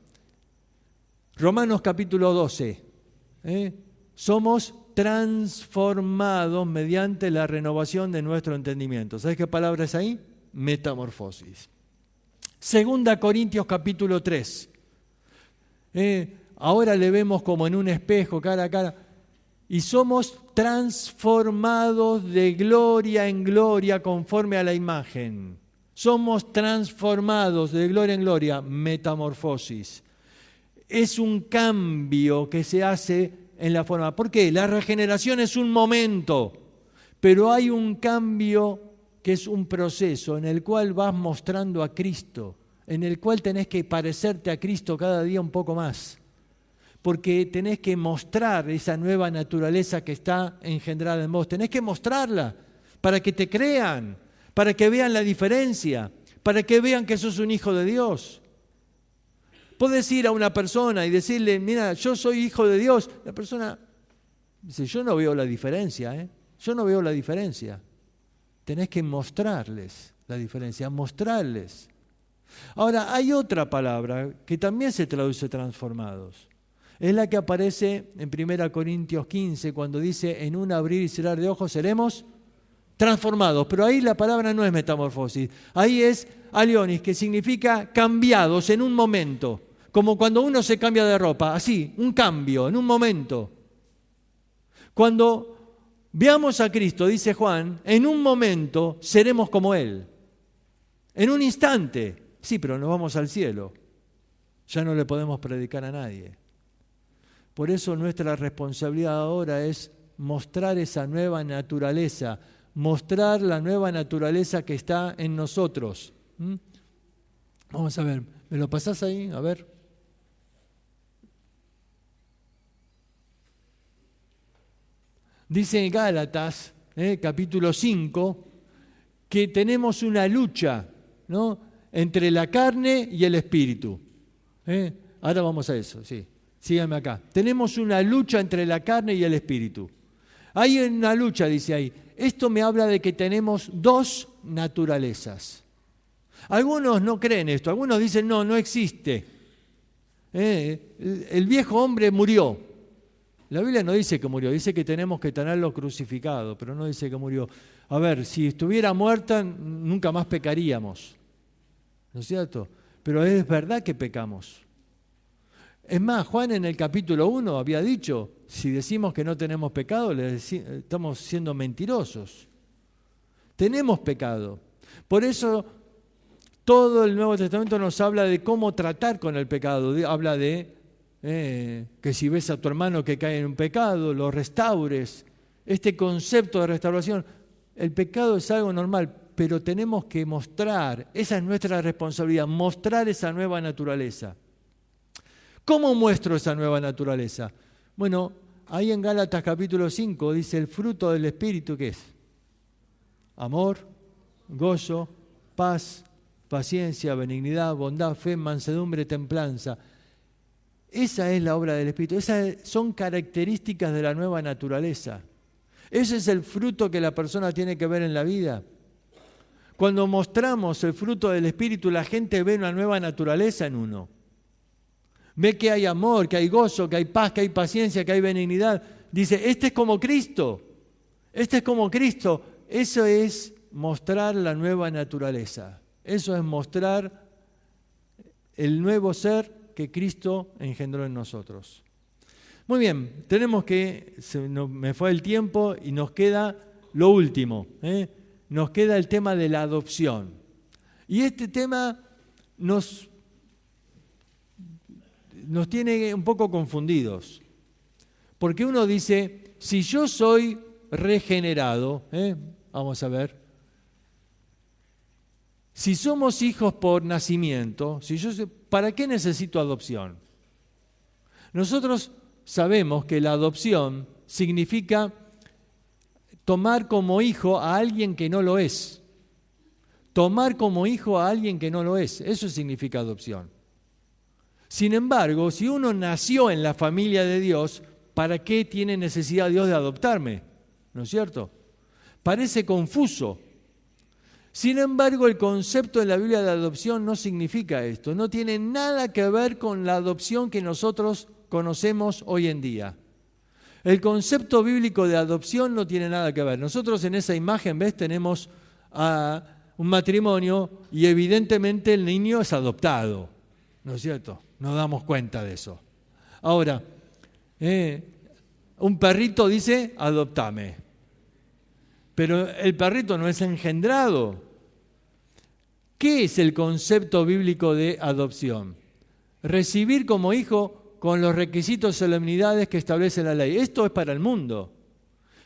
Romanos capítulo 12. Somos transformados mediante la renovación de nuestro entendimiento. ¿Sabes qué palabra es ahí? Metamorfosis. Segunda Corintios capítulo 3. Ahora le vemos como en un espejo, cara a cara. Y somos transformados de gloria en gloria conforme a la imagen. Somos transformados de gloria en gloria, metamorfosis. Es un cambio que se hace en la forma. ¿Por qué? La regeneración es un momento, pero hay un cambio que es un proceso en el cual vas mostrando a Cristo, en el cual tenés que parecerte a Cristo cada día un poco más, porque tenés que mostrar esa nueva naturaleza que está engendrada en vos. Tenés que mostrarla para que te crean, para que vean la diferencia, para que vean que sos un hijo de Dios. Podés ir a una persona y decirle, mira, yo soy hijo de Dios. La persona dice, yo no veo la diferencia, yo no veo la diferencia. Tenés que mostrarles la diferencia, mostrarles. Ahora, hay otra palabra que también se traduce transformados. Es la que aparece en 1 Corintios 15, cuando dice, en un abrir y cerrar de ojos seremos transformados. Pero ahí la palabra no es metamorfosis, ahí es alionis, que significa cambiados en un momento. Como cuando uno se cambia de ropa, así, un cambio, en un momento. Cuando veamos a Cristo, dice Juan, en un momento seremos como Él. En un instante. Sí, pero nos vamos al cielo. Ya no le podemos predicar a nadie. Por eso nuestra responsabilidad ahora es mostrar esa nueva naturaleza, mostrar la nueva naturaleza que está en nosotros. Vamos a ver, ¿me lo pasás ahí? A ver. Dice en Gálatas, capítulo 5, que tenemos una lucha, ¿no?, entre la carne y el espíritu. Ahora vamos a eso, sí. Síganme acá. Tenemos una lucha entre la carne y el espíritu. Hay una lucha, dice ahí. Esto me habla de que tenemos dos naturalezas. Algunos no creen esto, algunos dicen no existe. El viejo hombre murió. La Biblia no dice que murió, dice que tenemos que tenerlo crucificado, pero no dice que murió. A ver, si estuviera muerta, nunca más pecaríamos. ¿No es cierto? Pero es verdad que pecamos. Es más, Juan en el capítulo 1 había dicho, si decimos que no tenemos pecado, estamos siendo mentirosos. Tenemos pecado. Por eso todo el Nuevo Testamento nos habla de cómo tratar con el pecado. Habla de que si ves a tu hermano que cae en un pecado, lo restaures. Este concepto de restauración, el pecado es algo normal, pero tenemos que mostrar, esa es nuestra responsabilidad, mostrar esa nueva naturaleza. ¿Cómo muestro esa nueva naturaleza? Bueno, ahí en Gálatas capítulo 5 dice el fruto del Espíritu, ¿qué es? Amor, gozo, paz, paciencia, benignidad, bondad, fe, mansedumbre, templanza. Esa es la obra del Espíritu, esas son características de la nueva naturaleza. Ese es el fruto que la persona tiene que ver en la vida. Cuando mostramos el fruto del Espíritu, la gente ve una nueva naturaleza en uno. Ve que hay amor, que hay gozo, que hay paz, que hay paciencia, que hay benignidad. Dice, este es como Cristo. Este es como Cristo. Eso es mostrar la nueva naturaleza. Eso es mostrar el nuevo ser que Cristo engendró en nosotros. Muy bien, tenemos que, me fue el tiempo y nos queda lo último. Nos queda el tema de la adopción. Y este tema nos tiene un poco confundidos. Porque uno dice, si yo soy regenerado, vamos a ver, si somos hijos por nacimiento, ¿para qué necesito adopción? Nosotros sabemos que la adopción significa tomar como hijo a alguien que no lo es. Tomar como hijo a alguien que no lo es. Eso significa adopción. Sin embargo, si uno nació en la familia de Dios, ¿para qué tiene necesidad Dios de adoptarme? ¿No es cierto? Parece confuso. Sin embargo, el concepto en la Biblia de adopción no significa esto. No tiene nada que ver con la adopción que nosotros conocemos hoy en día. El concepto bíblico de adopción no tiene nada que ver. Nosotros en esa imagen, ¿ves? Tenemos a un matrimonio y evidentemente el niño es adoptado. ¿No es cierto? Nos damos cuenta de eso. Ahora, un perrito dice, adoptame. Pero el perrito no es engendrado. ¿Qué es el concepto bíblico de adopción? Recibir como hijo con los requisitos y solemnidades que establece la ley. Esto es para el mundo.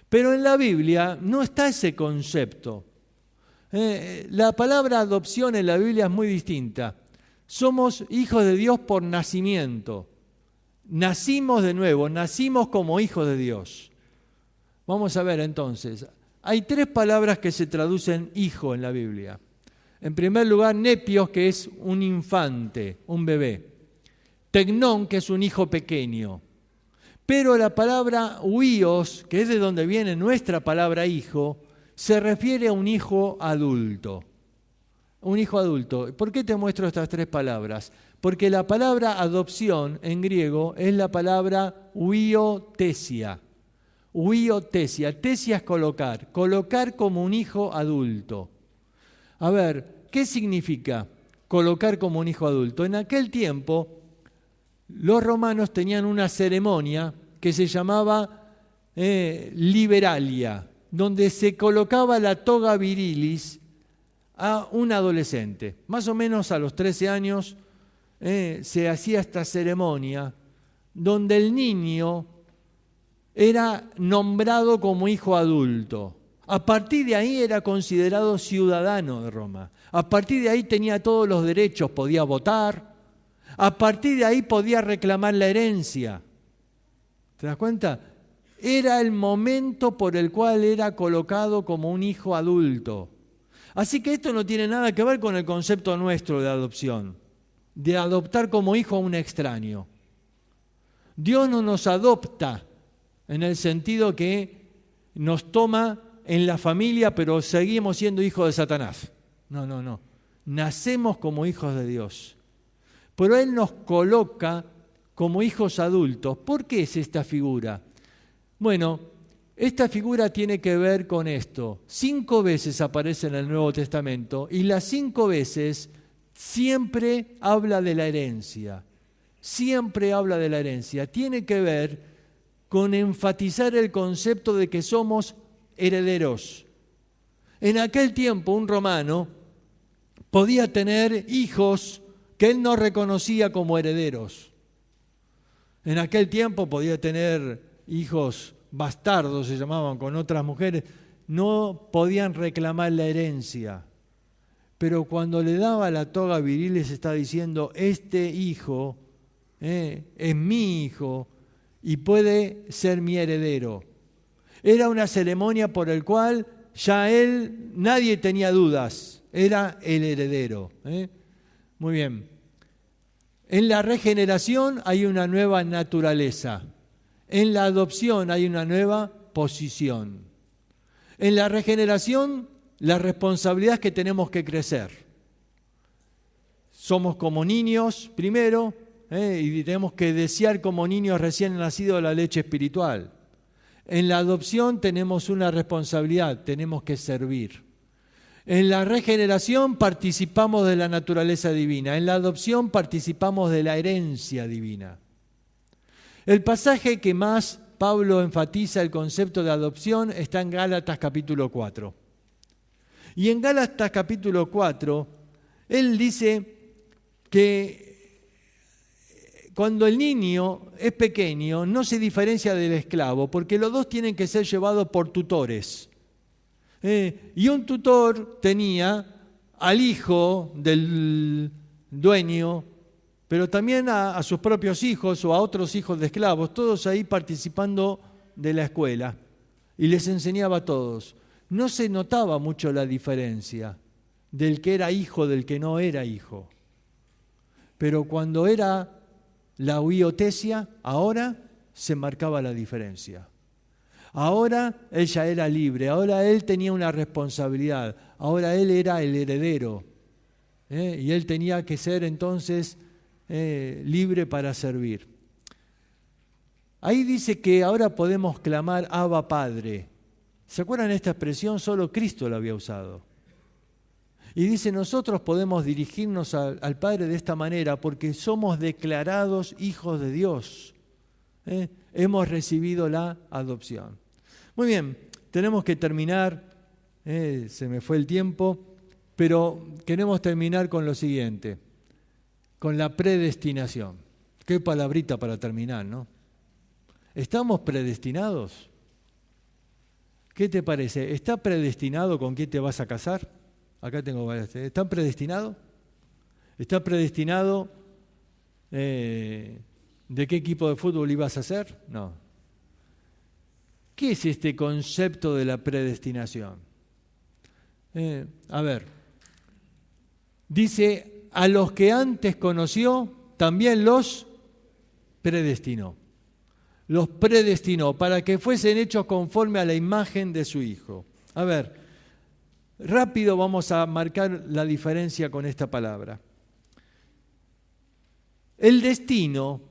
Pero en la Biblia no está ese concepto. La palabra adopción en la Biblia es muy distinta. Somos hijos de Dios por nacimiento. Nacimos de nuevo, nacimos como hijos de Dios. Vamos a ver entonces. Hay 3 palabras que se traducen hijo en la Biblia. En primer lugar, nepios, que es un infante, un bebé. Tecnón, que es un hijo pequeño. Pero la palabra huíos, que es de donde viene nuestra palabra hijo, se refiere a un hijo adulto. Un hijo adulto. ¿Por qué te muestro estas 3 palabras? Porque la palabra adopción en griego es la palabra huiotesia. Huiotesia. Tesia es colocar. Colocar como un hijo adulto. A ver, ¿qué significa colocar como un hijo adulto? En aquel tiempo, los romanos tenían una ceremonia que se llamaba liberalia, donde se colocaba la toga virilis a un adolescente. Más o menos a los 13 años se hacía esta ceremonia donde el niño era nombrado como hijo adulto. A partir de ahí era considerado ciudadano de Roma. A partir de ahí tenía todos los derechos, podía votar. A partir de ahí podía reclamar la herencia. ¿Te das cuenta? Era el momento por el cual era colocado como un hijo adulto. Así que esto no tiene nada que ver con el concepto nuestro de adopción, de adoptar como hijo a un extraño. Dios no nos adopta en el sentido que nos toma en la familia, pero seguimos siendo hijos de Satanás. No. Nacemos como hijos de Dios. Pero Él nos coloca como hijos adultos. ¿Por qué es esta figura? Bueno, esta figura tiene que ver con esto. 5 veces aparece en el Nuevo Testamento y las 5 veces siempre habla de la herencia. Siempre habla de la herencia. Tiene que ver con enfatizar el concepto de que somos herederos. En aquel tiempo un romano podía tener hijos que él no reconocía como herederos. En aquel tiempo podía tener hijos bastardos, se llamaban, con otras mujeres. No podían reclamar la herencia. Pero cuando le daba la toga viril les está diciendo, este hijo es mi hijo y puede ser mi heredero. Era una ceremonia por la cual ya nadie tenía dudas, era el heredero. Muy bien. En la regeneración hay una nueva naturaleza. En la adopción hay una nueva posición. En la regeneración, la responsabilidad es que tenemos que crecer. Somos como niños primero, y tenemos que desear como niños recién nacidos la leche espiritual. En la adopción tenemos una responsabilidad, tenemos que servir. En la regeneración participamos de la naturaleza divina, en la adopción participamos de la herencia divina. El pasaje que más Pablo enfatiza el concepto de adopción está en Gálatas capítulo 4. Y en Gálatas capítulo 4, él dice que cuando el niño es pequeño no se diferencia del esclavo, porque los dos tienen que ser llevados por tutores. Y un tutor tenía al hijo del dueño, pero también a sus propios hijos o a otros hijos de esclavos, todos ahí participando de la escuela, y les enseñaba a todos. No se notaba mucho la diferencia del que era hijo del que no era hijo. Pero cuando era la huiotesia, ahora se marcaba la diferencia. Ahora él ya era libre, ahora él tenía una responsabilidad, ahora él era el heredero. Y él tenía que ser entonces libre para servir. Ahí dice que ahora podemos clamar Abba Padre. ¿Se acuerdan de esta expresión? Solo Cristo la había usado. Y dice, nosotros podemos dirigirnos al Padre de esta manera porque somos declarados hijos de Dios. Hemos recibido la adopción. Muy bien, tenemos que terminar, se me fue el tiempo, pero queremos terminar con lo siguiente, con la predestinación. Qué palabrita para terminar, ¿no? ¿Estamos predestinados? ¿Qué te parece? ¿Está predestinado con quién te vas a casar? Acá tengo varias. ¿Está predestinado? ¿Está predestinado de qué equipo de fútbol ibas a ser? No. ¿Qué es este concepto de la predestinación? A ver, dice, a los que antes conoció, también los predestinó. Los predestinó para que fuesen hechos conforme a la imagen de su Hijo. A ver, rápido vamos a marcar la diferencia con esta palabra. El destino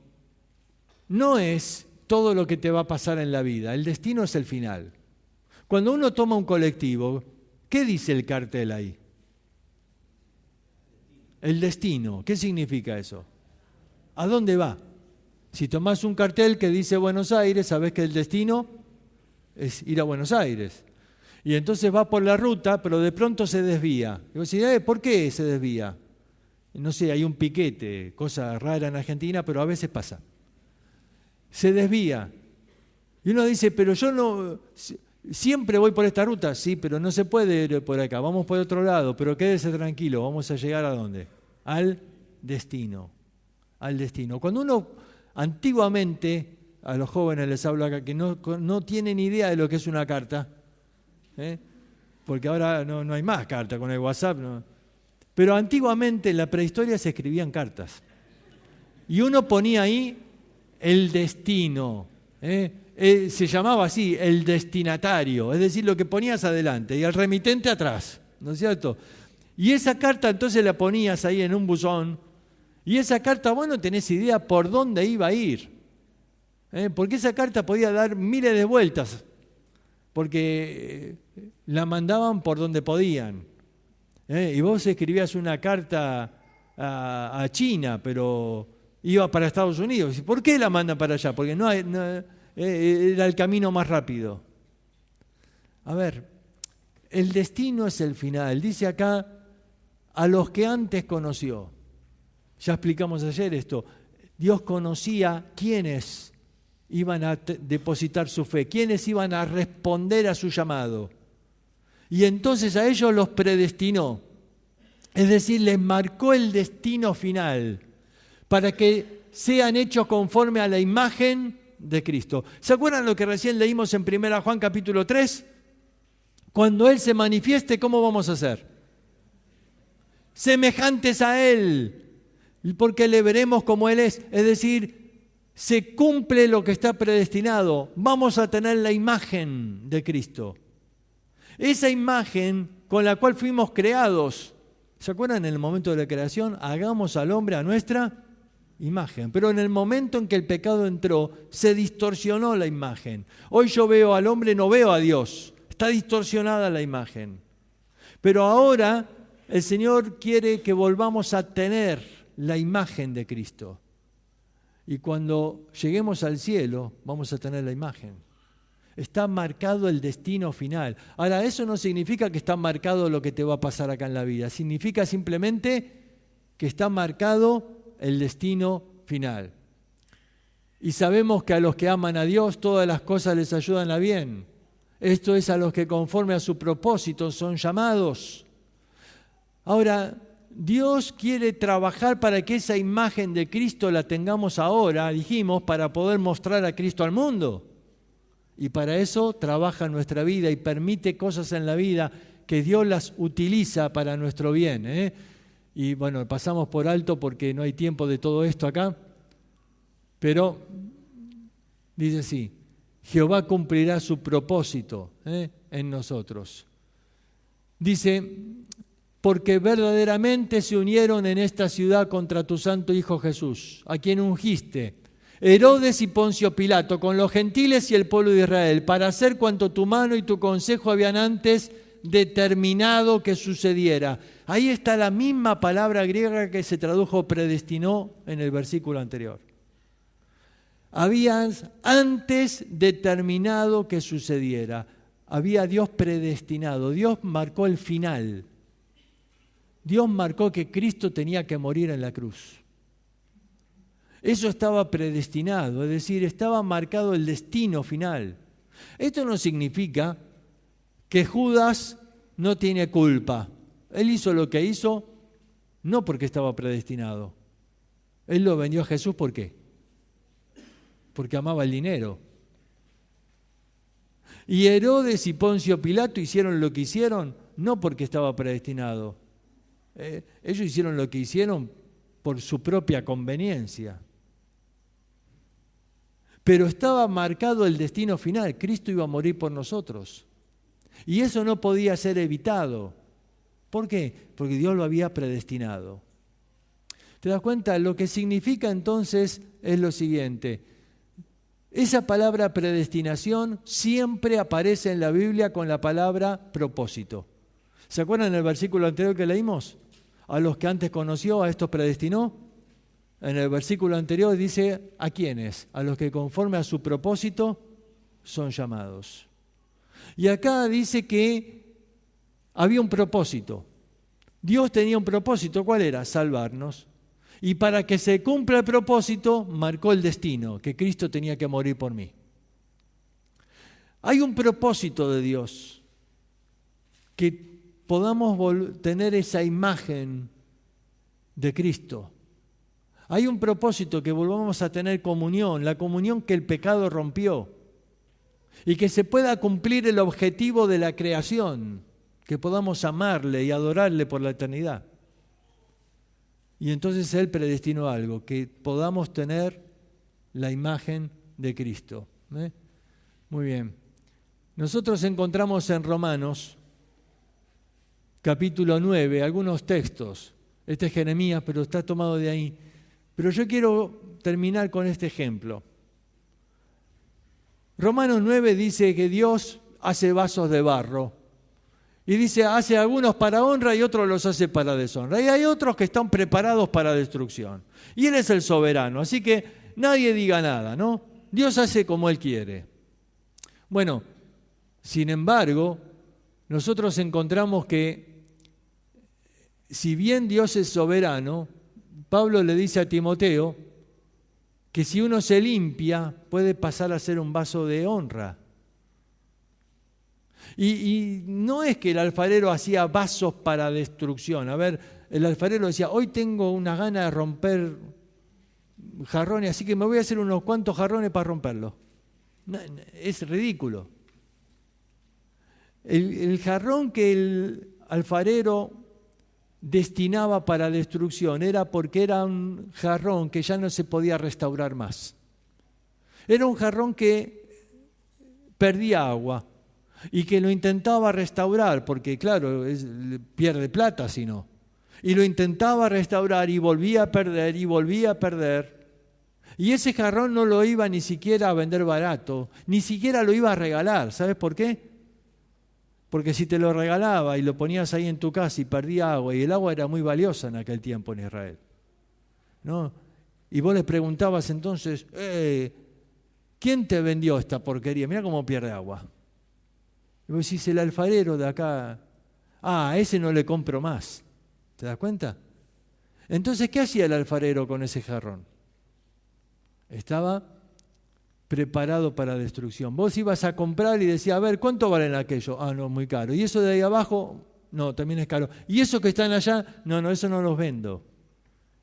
no es todo lo que te va a pasar en la vida, el destino es el final. Cuando uno toma un colectivo, ¿qué dice el cartel ahí? El destino, ¿qué significa eso? ¿A dónde va? Si tomás un cartel que dice Buenos Aires, sabés que el destino es ir a Buenos Aires. Y entonces va por la ruta, pero de pronto se desvía. Y vos decís, ¿por qué se desvía? No sé, hay un piquete, cosa rara en Argentina, pero a veces pasa. Se desvía. Y uno dice, pero yo no, siempre voy por esta ruta. Sí, pero no se puede ir por acá, vamos por otro lado, pero quédese tranquilo, vamos a llegar ¿a dónde? Al destino. Al destino. Cuando uno, antiguamente, a los jóvenes les hablo acá, que no tienen idea de lo que es una carta, porque ahora no hay más carta con el WhatsApp, no. Pero antiguamente en la prehistoria se escribían cartas. Y uno ponía ahí el destino. Se llamaba así, el destinatario. Es decir, lo que ponías adelante y el remitente atrás. ¿No es cierto? Y esa carta entonces la ponías ahí en un buzón. Y esa carta vos no tenés idea por dónde iba a ir. Porque esa carta podía dar miles de vueltas. Porque la mandaban por donde podían. Y vos escribías una carta a China, pero iba para Estados Unidos. ¿Por qué la mandan para allá? Porque era el camino más rápido. A ver, el destino es el final. Dice acá, a los que antes conoció. Ya explicamos ayer esto. Dios conocía quiénes iban a depositar su fe, quiénes iban a responder a su llamado. Y entonces a ellos los predestinó. Es decir, les marcó el destino final para que sean hechos conforme a la imagen de Cristo. ¿Se acuerdan lo que recién leímos en 1 Juan capítulo 3? Cuando Él se manifieste, ¿cómo vamos a hacer? Semejantes a Él, porque le veremos como Él es. Es decir, se cumple lo que está predestinado. Vamos a tener la imagen de Cristo. Esa imagen con la cual fuimos creados. ¿Se acuerdan en el momento de la creación? Hagamos al hombre a nuestra imagen. Pero en el momento en que el pecado entró, se distorsionó la imagen. Hoy yo veo al hombre, no veo a Dios. Está distorsionada la imagen. Pero ahora el Señor quiere que volvamos a tener la imagen de Cristo. Y cuando lleguemos al cielo, vamos a tener la imagen. Está marcado el destino final. Ahora, eso no significa que está marcado lo que te va a pasar acá en la vida. Significa simplemente que está marcado el destino final. Y sabemos que a los que aman a Dios, todas las cosas les ayudan a bien. Esto es a los que conforme a su propósito son llamados. Ahora, Dios quiere trabajar para que esa imagen de Cristo la tengamos ahora, dijimos, para poder mostrar a Cristo al mundo. Y para eso trabaja nuestra vida y permite cosas en la vida que Dios las utiliza para nuestro bien. Y bueno, pasamos por alto porque no hay tiempo de todo esto acá. Pero dice así, Jehová cumplirá su propósito en nosotros. Dice, porque verdaderamente se unieron en esta ciudad contra tu santo Hijo Jesús, a quien ungiste, Herodes y Poncio Pilato, con los gentiles y el pueblo de Israel, para hacer cuanto tu mano y tu consejo habían antes determinado que sucediera. Ahí está la misma palabra griega que se tradujo predestinó en el versículo anterior. Habían antes determinado que sucediera. Había Dios predestinado. Dios marcó el final. Dios marcó que Cristo tenía que morir en la cruz. Eso estaba predestinado, es decir, estaba marcado el destino final. Esto no significa que Judas no tiene culpa. Él hizo lo que hizo no porque estaba predestinado. Él lo vendió a Jesús, ¿por qué? Porque amaba el dinero. Y Herodes y Poncio Pilato hicieron lo que hicieron no porque estaba predestinado. Ellos hicieron lo que hicieron por su propia conveniencia. Pero estaba marcado el destino final. Cristo iba a morir por nosotros. Y eso no podía ser evitado. ¿Por qué? Porque Dios lo había predestinado. ¿Te das cuenta? Lo que significa entonces es lo siguiente. Esa palabra predestinación siempre aparece en la Biblia con la palabra propósito. ¿Se acuerdan del versículo anterior que leímos? A los que antes conoció, a estos predestinó. En el versículo anterior dice, ¿a quiénes? A los que conforme a su propósito son llamados. Y acá dice que había un propósito. Dios tenía un propósito. ¿Cuál era? Salvarnos. Y para que se cumpla el propósito, marcó el destino, que Cristo tenía que morir por mí. Hay un propósito de Dios, que podamos tener esa imagen de Cristo. Hay un propósito, que volvamos a tener comunión, la comunión que el pecado rompió, y que se pueda cumplir el objetivo de la creación, que podamos amarle y adorarle por la eternidad. Y entonces Él predestinó algo, que podamos tener la imagen de Cristo. Muy bien. Nosotros encontramos en Romanos, capítulo 9, algunos textos. Este es Jeremías, pero está tomado de ahí. Pero yo quiero terminar con este ejemplo. Romanos 9 dice que Dios hace vasos de barro. Y dice, hace algunos para honra y otros los hace para deshonra. Y hay otros que están preparados para destrucción. Y Él es el soberano, así que nadie diga nada, ¿no? Dios hace como Él quiere. Bueno, sin embargo, nosotros encontramos que, si bien Dios es soberano, Pablo le dice a Timoteo que si uno se limpia, puede pasar a ser un vaso de honra. Y no es que el alfarero hacía vasos para destrucción. A ver, el alfarero decía, hoy tengo una gana de romper jarrones, así que me voy a hacer unos cuantos jarrones para romperlos. No, es ridículo. El jarrón que el alfarero destinaba para destrucción era porque era un jarrón que ya no se podía restaurar más. Era un jarrón que perdía agua y que lo intentaba restaurar, porque claro, pierde plata si no. Y lo intentaba restaurar y volvía a perder y volvía a perder. Y ese jarrón no lo iba ni siquiera a vender barato, ni siquiera lo iba a regalar. ¿Sabes por qué? Porque si te lo regalaba y lo ponías ahí en tu casa y perdía agua, y el agua era muy valiosa en aquel tiempo en Israel, ¿no? Y vos le preguntabas entonces, ¿quién te vendió esta porquería? Mira cómo pierde agua. Y vos decís, el alfarero de acá, a ese no le compro más. ¿Te das cuenta? Entonces, ¿qué hacía el alfarero con ese jarrón? Estaba preparado para destrucción. Vos ibas a comprar y decías, a ver, ¿cuánto valen aquello? Ah, no, muy caro. ¿Y eso de ahí abajo? No, también es caro. ¿Y eso que están allá? No, eso no los vendo.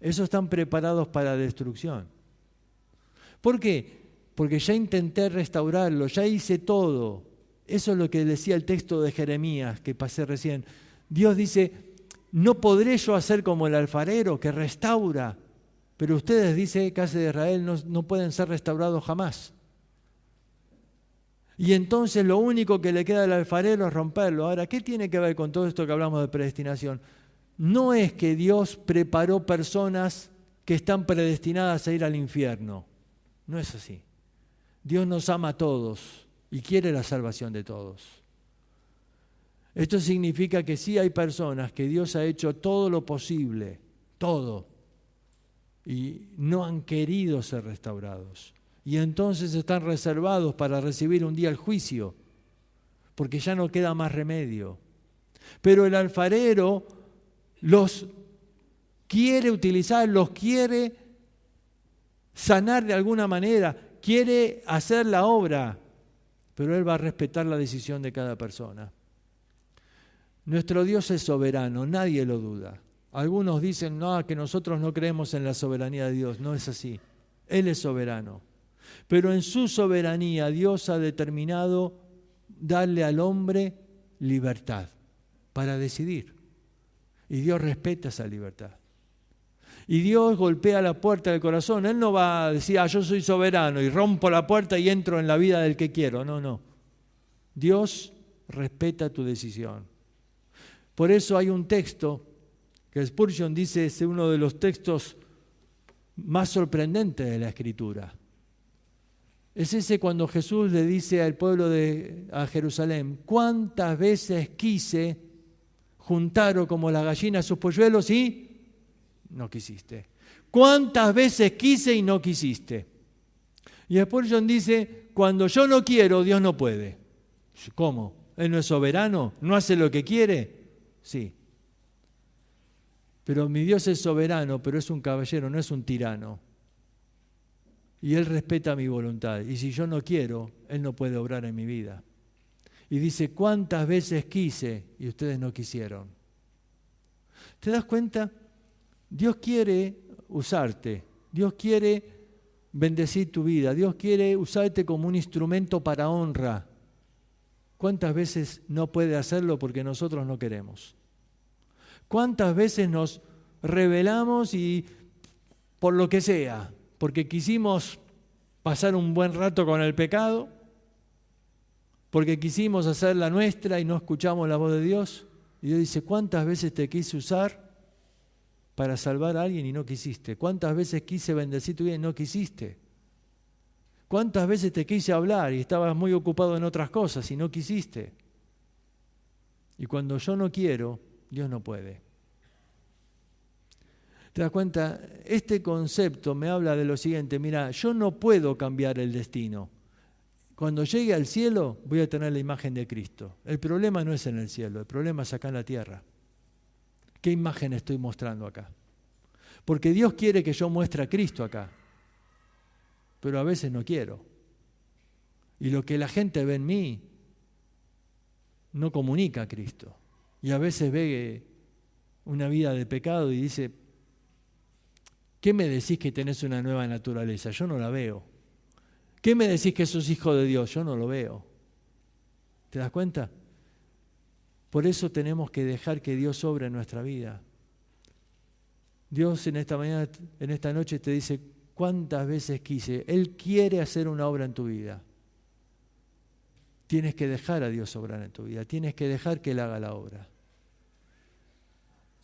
Esos están preparados para destrucción. ¿Por qué? Porque ya intenté restaurarlo, ya hice todo. Eso es lo que decía el texto de Jeremías que pasé recién. Dios dice, no podré yo hacer como el alfarero que restaura, pero ustedes, dice casa de Israel, no pueden ser restaurados jamás. Y entonces lo único que le queda al alfarero es romperlo. Ahora, ¿qué tiene que ver con todo esto que hablamos de predestinación? No es que Dios preparó personas que están predestinadas a ir al infierno. No es así. Dios nos ama a todos y quiere la salvación de todos. Esto significa que sí hay personas que Dios ha hecho todo lo posible, todo, y no han querido ser restaurados. Y entonces están reservados para recibir un día el juicio, porque ya no queda más remedio. Pero el alfarero los quiere utilizar, los quiere sanar de alguna manera, quiere hacer la obra, pero Él va a respetar la decisión de cada persona. Nuestro Dios es soberano, nadie lo duda. Algunos dicen, no, que nosotros no creemos en la soberanía de Dios. No es así. Él es soberano. Pero en su soberanía Dios ha determinado darle al hombre libertad para decidir. Y Dios respeta esa libertad. Y Dios golpea la puerta del corazón. Él no va a decir, yo soy soberano y rompo la puerta y entro en la vida del que quiero. No. Dios respeta tu decisión. Por eso hay un texto que Spurgeon dice, es uno de los textos más sorprendente de la Escritura. Es ese cuando Jesús le dice al pueblo a Jerusalén: ¿cuántas veces quise juntaros como la gallina sus polluelos y no quisiste? ¿Cuántas veces quise y no quisiste? Y después John dice: cuando yo no quiero, Dios no puede. ¿Cómo? ¿Él no es soberano? ¿No hace lo que quiere? Sí. Pero mi Dios es soberano, pero es un caballero, no es un tirano. Y Él respeta mi voluntad. Y si yo no quiero, Él no puede obrar en mi vida. Y dice: ¿cuántas veces quise y ustedes no quisieron? ¿Te das cuenta? Dios quiere usarte. Dios quiere bendecir tu vida. Dios quiere usarte como un instrumento para honra. ¿Cuántas veces no puede hacerlo porque nosotros no queremos? ¿Cuántas veces nos rebelamos y por lo que sea? Porque quisimos pasar un buen rato con el pecado, porque quisimos hacer la nuestra y no escuchamos la voz de Dios. Y Dios dice: ¿cuántas veces te quise usar para salvar a alguien y no quisiste? ¿Cuántas veces quise bendecir tu vida y no quisiste? ¿Cuántas veces te quise hablar y estabas muy ocupado en otras cosas y no quisiste? Y cuando yo no quiero, Dios no puede. ¿Te das cuenta? Este concepto me habla de lo siguiente: mira, yo no puedo cambiar el destino. Cuando llegue al cielo voy a tener la imagen de Cristo. El problema no es en el cielo, el problema es acá en la tierra. ¿Qué imagen estoy mostrando acá? Porque Dios quiere que yo muestre a Cristo acá, pero a veces no quiero. Y lo que la gente ve en mí no comunica a Cristo. Y a veces ve una vida de pecado y dice: ¿qué me decís que tenés una nueva naturaleza? Yo no la veo. ¿Qué me decís que sos hijo de Dios? Yo no lo veo. ¿Te das cuenta? Por eso tenemos que dejar que Dios obre en nuestra vida. Dios en esta mañana, en esta noche te dice: ¿cuántas veces quise? Él quiere hacer una obra en tu vida. Tienes que dejar a Dios obrar en tu vida. Tienes que dejar que Él haga la obra.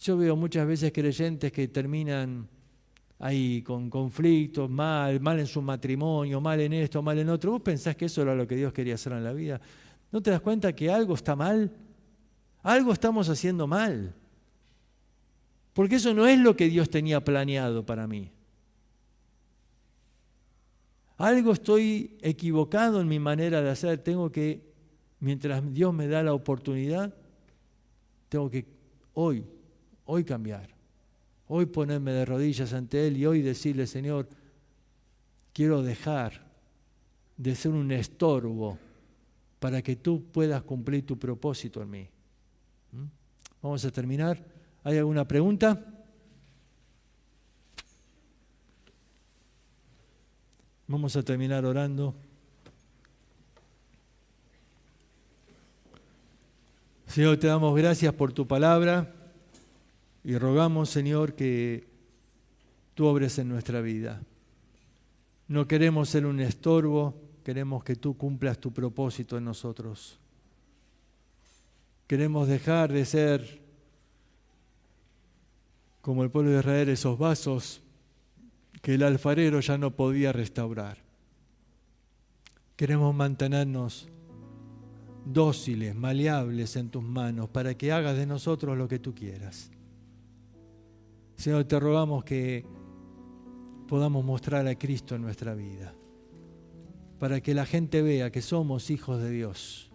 Yo veo muchas veces creyentes que terminan ahí con conflictos, mal en su matrimonio, mal en esto, mal en otro. ¿Vos pensás que eso era lo que Dios quería hacer en la vida? ¿No te das cuenta que algo está mal? Algo estamos haciendo mal. Porque eso no es lo que Dios tenía planeado para mí. Algo estoy equivocado en mi manera de hacer. Tengo que, mientras Dios me da la oportunidad, tengo que hoy cambiar. Hoy ponerme de rodillas ante Él y hoy decirle: Señor, quiero dejar de ser un estorbo para que tú puedas cumplir tu propósito en mí. Vamos a terminar. ¿Hay alguna pregunta? Vamos a terminar orando. Señor, te damos gracias por tu palabra. Y rogamos, Señor, que tú obres en nuestra vida. No queremos ser un estorbo, queremos que tú cumplas tu propósito en nosotros. Queremos dejar de ser, como el pueblo de Israel, esos vasos que el alfarero ya no podía restaurar. Queremos mantenernos dóciles, maleables en tus manos, para que hagas de nosotros lo que tú quieras. Señor, te rogamos que podamos mostrar a Cristo en nuestra vida, para que la gente vea que somos hijos de Dios,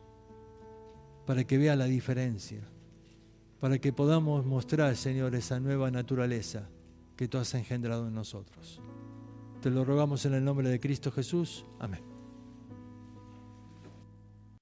para que vea la diferencia, para que podamos mostrar, Señor, esa nueva naturaleza que tú has engendrado en nosotros. Te lo rogamos en el nombre de Cristo Jesús. Amén.